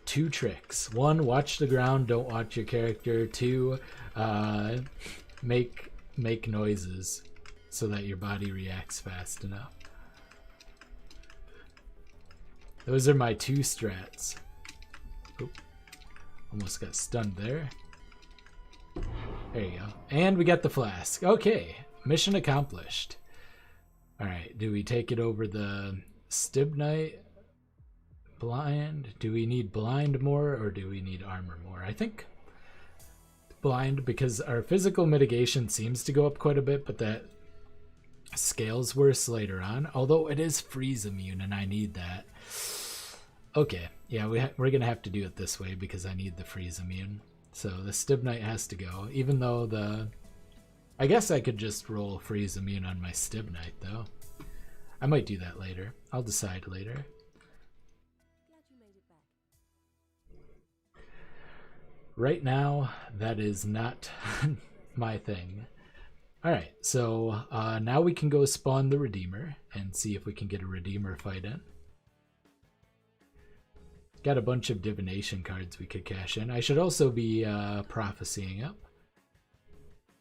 2 tricks. 1, watch the ground, don't watch your character. 2, make noises so that your body reacts fast enough. Those are my 2 strats. Oop. Almost got stunned there. There you go. And we got the flask. Okay. Mission accomplished. Alright, do we take it over the Stibnite? Blind? Do we need blind more or do we need armor more? I think blind, because our physical mitigation seems to go up quite a bit, but that scales worse later on. Although it is freeze immune and I need that. Okay, yeah, we're gonna have to do it this way because I need the freeze immune. So the Stibnite has to go, even though the... I guess I could just roll freeze immune on my Stibnite, though. I might do that later. I'll decide later. Right now, that is not my thing. Alright, so now we can go spawn the Redeemer and see if we can get a Redeemer fight in. Got a bunch of divination cards we could cash in. I should also be prophecying up.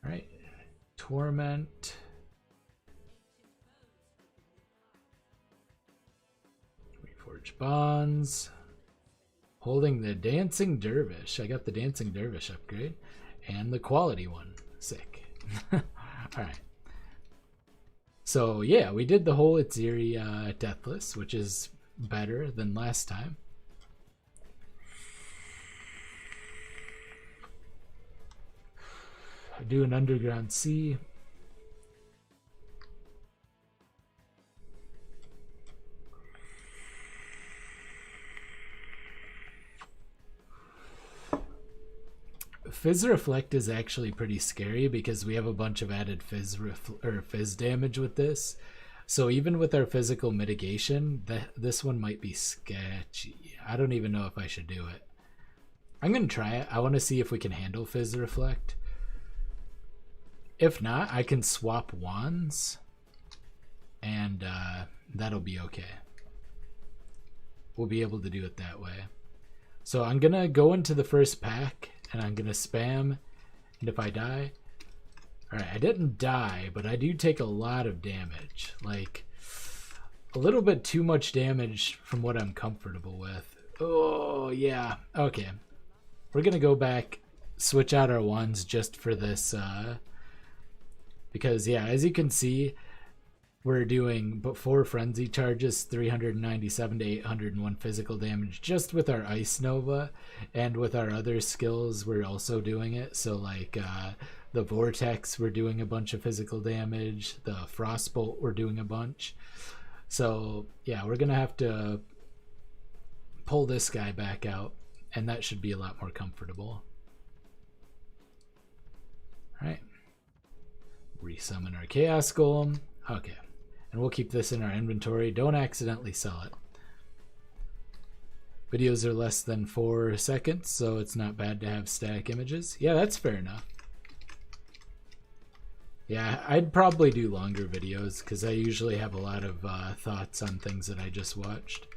All right, Torment. Reforged Bonds. Holding the Dancing Dervish. I got the Dancing Dervish upgrade. And the quality one. Sick. Alright. So, yeah, we did the whole Itziri Deathless, which is better than last time. Do an Underground Sea. Fizz Reflect is actually pretty scary because we have a bunch of added fizz damage with this. So even with our physical mitigation, this one might be sketchy. I don't even know if I should do it. I'm going to try it. I want to see if we can handle Fizz Reflect. If not, I can swap wands and that'll be okay. We'll be able to do it that way. So I'm going to go into the first pack and I'm going to spam, and if I die... Alright, I didn't die, but I do take a lot of damage. Like, a little bit too much damage from what I'm comfortable with. Oh, yeah. Okay. We're going to go back, switch out our wands just for this, because, yeah, as you can see, we're doing before frenzy charges 397 to 801 physical damage just with our Ice Nova, and with our other skills we're also doing it. So like the Vortex, we're doing a bunch of physical damage. The Frostbolt, we're doing a bunch. So yeah, we're gonna have to pull this guy back out, and that should be a lot more comfortable. All right, resummon our Chaos Golem. Okay. And we'll keep this in our inventory. Don't accidentally sell it. Videos are less than 4 seconds, so it's not bad to have static images. Yeah, that's fair enough. Yeah, I'd probably do longer videos because I usually have a lot of thoughts on things that I just watched.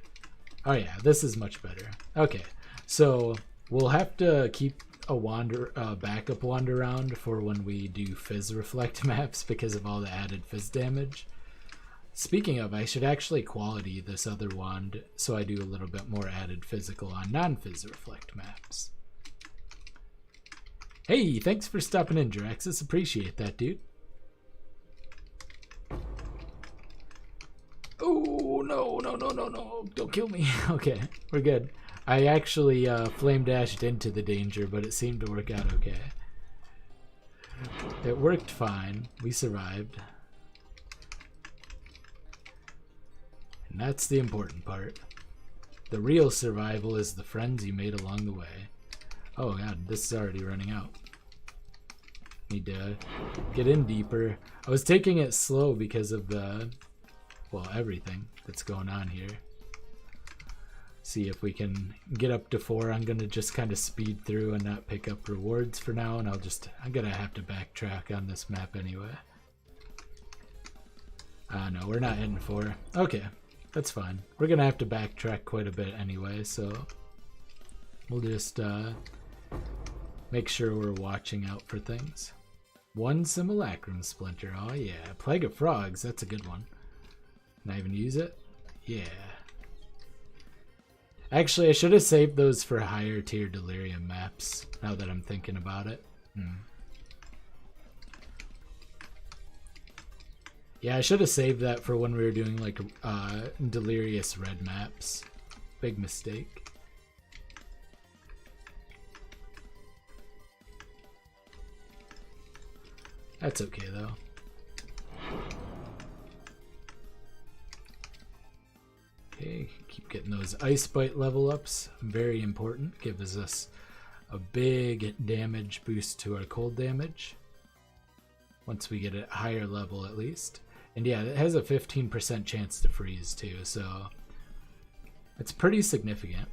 Oh yeah, this is much better. Okay, so we'll have to keep a backup wand around for when we do Fizz Reflect maps because of all the added Fizz damage. Speaking of, I should actually quality this other wand so I do a little bit more added physical on non-Fizz Reflect maps. Hey, thanks for stopping in, Jiraxis. Appreciate that, dude. Oh, no. Don't kill me. Okay, we're good. I actually flame dashed into the danger, but it seemed to work out okay. It worked fine. We survived. And that's the important part. The real survival is the friends you made along the way. Oh god, this is already running out. Need to get in deeper. I was taking it slow because of the, well, everything that's going on here. See if we can get up to 4. I'm gonna just kind of speed through and not pick up rewards for now, and I'm gonna have to backtrack on this map anyway. No, we're not hitting 4. Okay. That's fine. We're gonna have to backtrack quite a bit anyway, so we'll just make sure we're watching out for things. 1 Simulacrum Splinter. Oh yeah. Plague of Frogs. That's a good one. Can I even use it? Yeah. Actually, I should have saved those for higher tier Delirium maps, now that I'm thinking about it. Yeah, I should have saved that for when we were doing like Delirious Red maps. Big mistake. That's okay though. Okay, keep getting those Ice Bite level ups. Very important. Gives us a big damage boost to our cold damage. Once we get a higher level at least. And yeah, it has a 15% chance to freeze too, so it's pretty significant.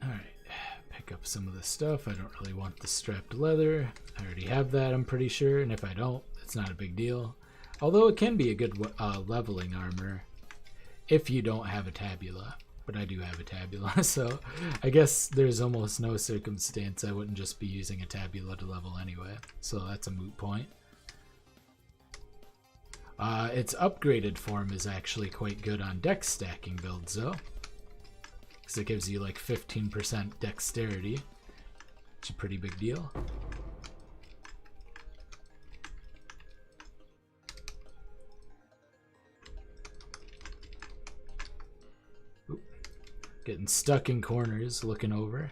Alright, pick up off some of the stuff. I don't really want the strapped leather. I already have that, I'm pretty sure, and if I don't, it's not a big deal. Although it can be a good leveling armor if you don't have a tabula. But I do have a tabula, so I guess there's almost no circumstance I wouldn't just be using a tabula to level anyway. So that's a moot point. Its upgraded form is actually quite good on dex stacking builds though, because it gives you like 15% dexterity, which is a pretty big deal. Getting stuck in corners, looking over.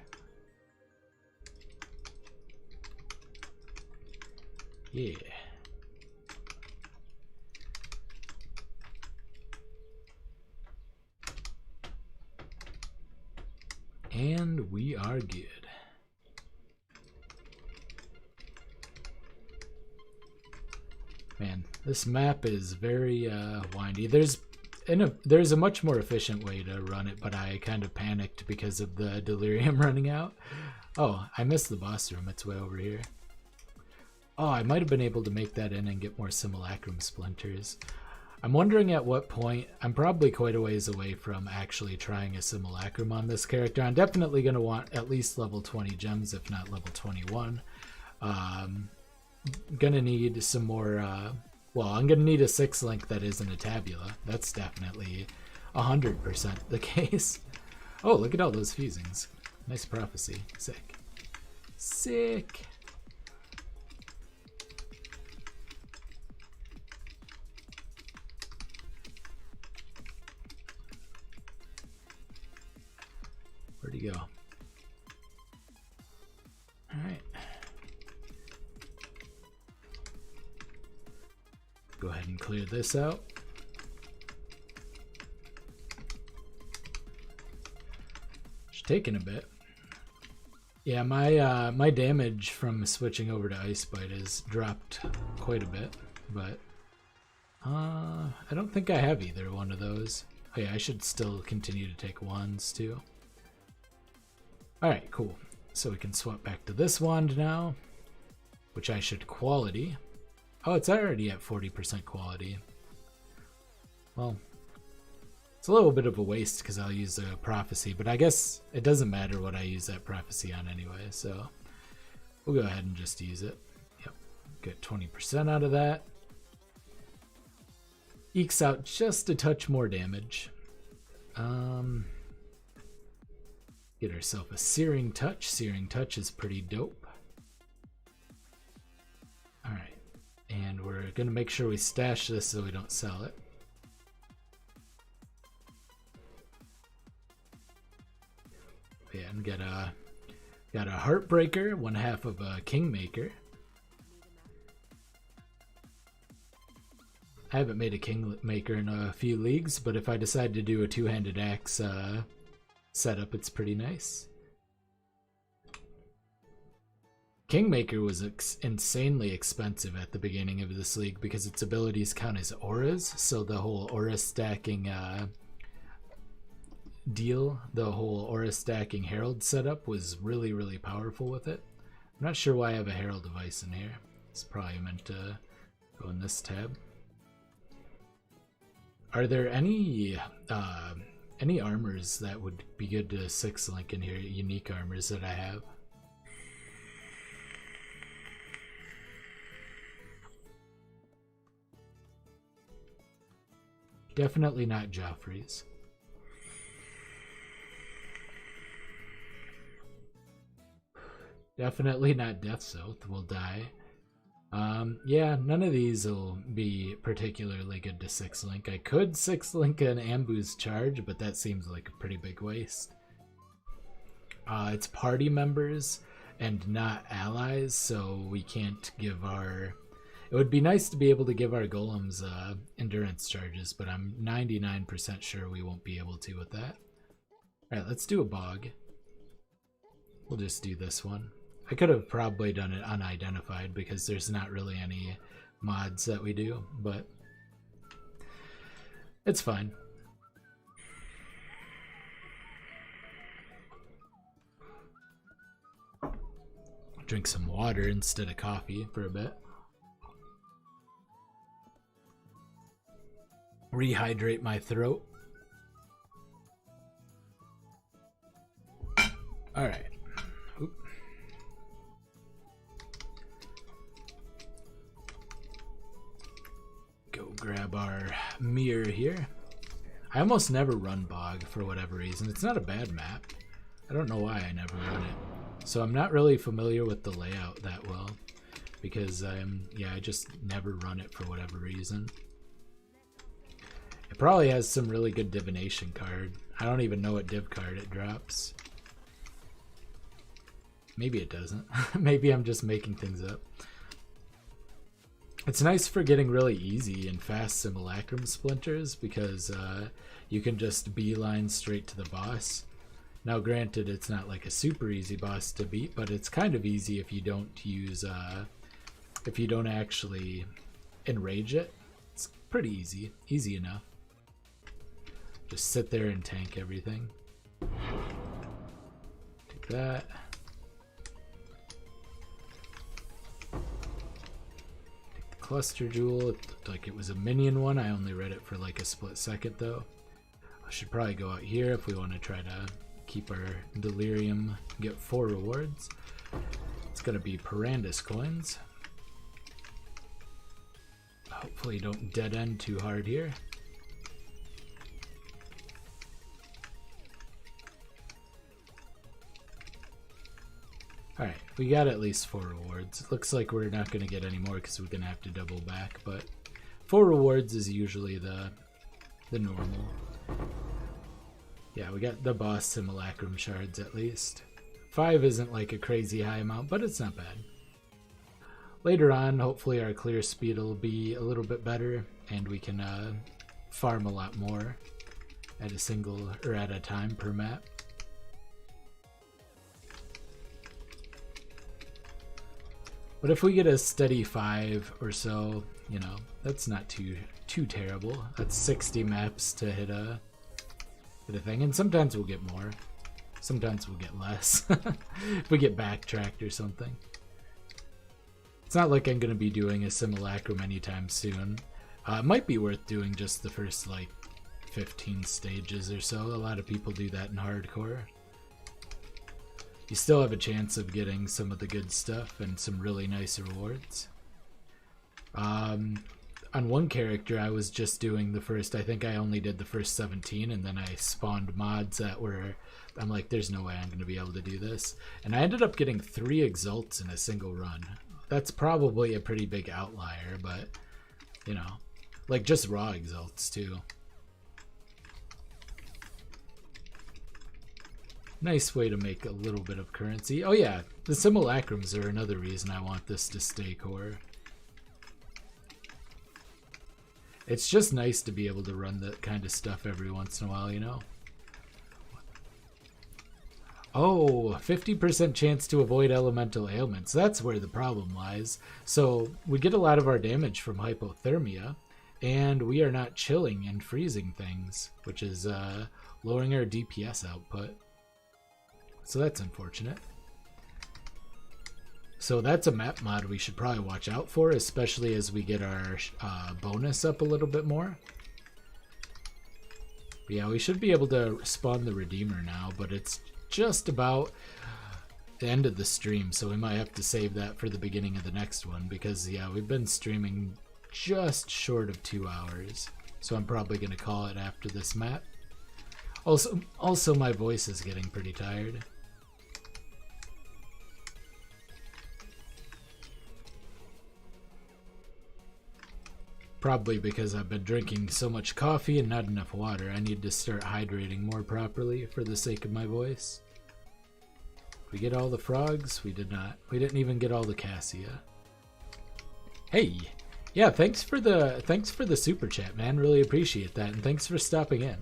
Yeah. And we are good. Man, this map is very windy. There's a much more efficient way to run it, but I kind of panicked because of the delirium running out. Oh, I missed the boss room. It's way over here. Oh, I might have been able to make that in and get more simulacrum splinters. I'm wondering at what point. I'm probably quite a ways away from actually trying a simulacrum on this character. I'm definitely going to want at least level 20 gems, if not level 21. Gonna need some more... well, I'm gonna need a 6-link that isn't a tabula. That's definitely 100% the case. Oh, look at all those fusings. Nice prophecy. Sick. Sick. Where'd he go? Alright. Go ahead and clear this out. It's taking a bit. Yeah, my damage from switching over to Ice Bite has dropped quite a bit, but I don't think I have either one of those. Oh yeah, I should still continue to take wands too. Alright, cool. So we can swap back to this wand now, which I should quality. Oh, it's already at 40% quality. Well, it's a little bit of a waste because I'll use a prophecy, but I guess it doesn't matter what I use that prophecy on anyway, so we'll go ahead and just use it. Yep, get 20% out of that. Ekes out just a touch more damage. Get ourselves a Searing Touch. Searing Touch is pretty dope. Alright, and we're going to make sure we stash this so we don't sell it. Yeah, and got a Heartbreaker, one half of a Kingmaker. I haven't made a Kingmaker in a few leagues, but if I decide to do a two-handed axe setup, it's pretty nice. Kingmaker was insanely expensive at the beginning of this league because its abilities count as auras, so the whole aura stacking the whole aura stacking herald setup was really, really powerful with it. I'm not sure why I have a herald device in here. It's probably meant to go in this tab. Are there any armors that would be good to 6-link in here? Unique armors that I have? Definitely not Joffrey's. Definitely not Death's Oath. Will die. Yeah, none of these will be particularly good to 6-link. I could 6-link an Ambu's Charge, but that seems like a pretty big waste. It's party members and not allies, so we can't give our... It would be nice to be able to give our golems endurance charges, but I'm 99% sure we won't be able to with that. Alright, let's do a bog. We'll just do this one. I could have probably done it unidentified because there's not really any mods that we do, but it's fine. drink some water instead of coffee for a bit. Rehydrate my throat. All right. Oop. Go grab our mirror here. I almost never run Bog for whatever reason. It's not a bad map. I don't know why I never run it. So I'm not really familiar with the layout that well because I just never run it for whatever reason. It probably has some really good divination card. I don't even know what div card it drops. Maybe it doesn't. Maybe I'm just making things up. It's nice for getting really easy and fast simulacrum splinters because you can just beeline straight to the boss. Now granted, it's not like a super easy boss to beat, but it's kind of easy if you don't use if you don't actually enrage it. It's pretty easy. Easy enough. Just sit there and tank everything. Take that. Take the cluster jewel. It looked like it was a minion one. I only read it for like a split second though. I should probably go out here if we want to try to keep our delirium, get 4 rewards. It's gonna be Parandus coins. Hopefully don't dead end too hard here. Alright, we got at least 4 rewards. It looks like we're not going to get any more because we're going to have to double back, but 4 rewards is usually the normal. Yeah, we got the boss simulacrum shards at least. 5 isn't like a crazy high amount, but it's not bad. Later on, hopefully our clear speed will be a little bit better, and we can farm a lot more at a single or at a time per map. But if we get a steady 5 or so, you know, that's not too terrible. That's 60 maps to hit a thing, and sometimes we'll get more. Sometimes we'll get less. If we get backtracked or something. It's not like I'm going to be doing a simulacrum anytime soon. It might be worth doing just the first like 15 stages or so. A lot of people do that in hardcore. You still have a chance of getting some of the good stuff and some really nice rewards. On one character I was just doing the first, I think I only did the first 17, and then I spawned mods that were, I'm like, there's no way I'm going to be able to do this. And I ended up getting 3 exalts in a single run. That's probably a pretty big outlier, but, you know, like just raw exalts too. Nice way to make a little bit of currency. Oh yeah, the simulacrums are another reason I want this to stay core. It's just nice to be able to run that kind of stuff every once in a while, you know? Oh, 50% chance to avoid elemental ailments. That's where the problem lies. So we get a lot of our damage from hypothermia, and we are not chilling and freezing things, which is lowering our DPS output. So that's unfortunate. So that's a map mod we should probably watch out for, especially as we get our bonus up a little bit more. But yeah, we should be able to spawn the Redeemer now, but it's just about the end of the stream, so we might have to save that for the beginning of the next one, because yeah, we've been streaming just short of 2 hours, so I'm probably going to call it after this map. Also my voice is getting pretty tired. Probably because I've been drinking so much coffee and not enough water. I need to start hydrating more properly for the sake of my voice. We get all the frogs? We did not. We didn't even get all the cassia. Hey, yeah, thanks for the super chat, man. Really appreciate that, and thanks for stopping in.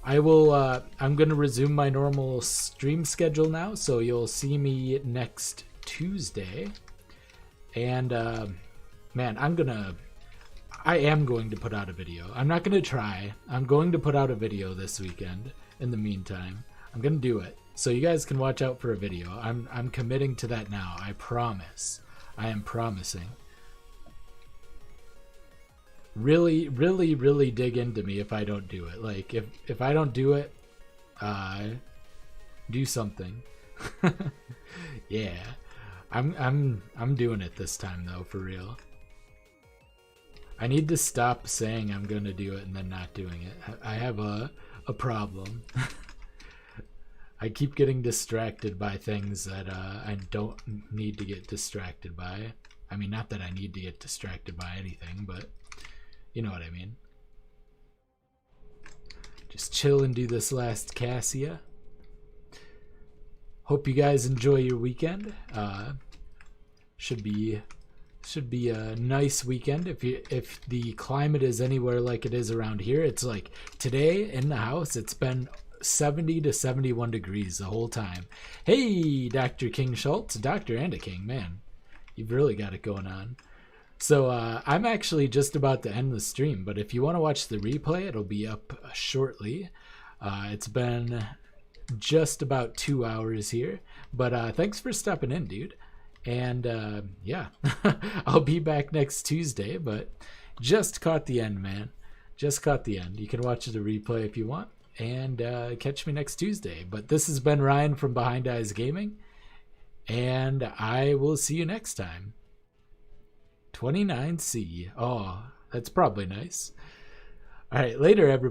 I will. I'm gonna resume my normal stream schedule now, so you'll see me next Tuesday. And man, I am going to put out a video. I'm not going to try. I'm going to put out a video this weekend. In the meantime, I'm going to do it. So you guys can watch out for a video. I'm committing to that now. I promise. I am promising. Really, really, really dig into me if I don't do it. Like if I don't do it, do something. Yeah. I'm doing it this time though, for real. I need to stop saying I'm gonna do it and then not doing it. I have a problem. I keep getting distracted by things that I don't need to get distracted by. I mean, not that I need to get distracted by anything, but you know what I mean. Just chill and do this last Cassia. Hope you guys enjoy your weekend. Should be a nice weekend. If the climate is anywhere like it is around here, it's like today in the house, it's been 70 to 71 degrees the whole time. Hey, Dr. King Schultz, Dr. and a King, man. You've really got it going on. So I'm actually just about to end the stream, but if you want to watch the replay, it'll be up shortly. It's been just about 2 hours here, but thanks for stepping in, dude. And yeah, I'll be back next Tuesday, but just caught the end, man. Just caught the end. You can watch the replay if you want, and catch me next Tuesday. But this has been Ryan from Behind Eyes Gaming, and I will see you next time. 29C. Oh, that's probably nice. All right, later, everybody.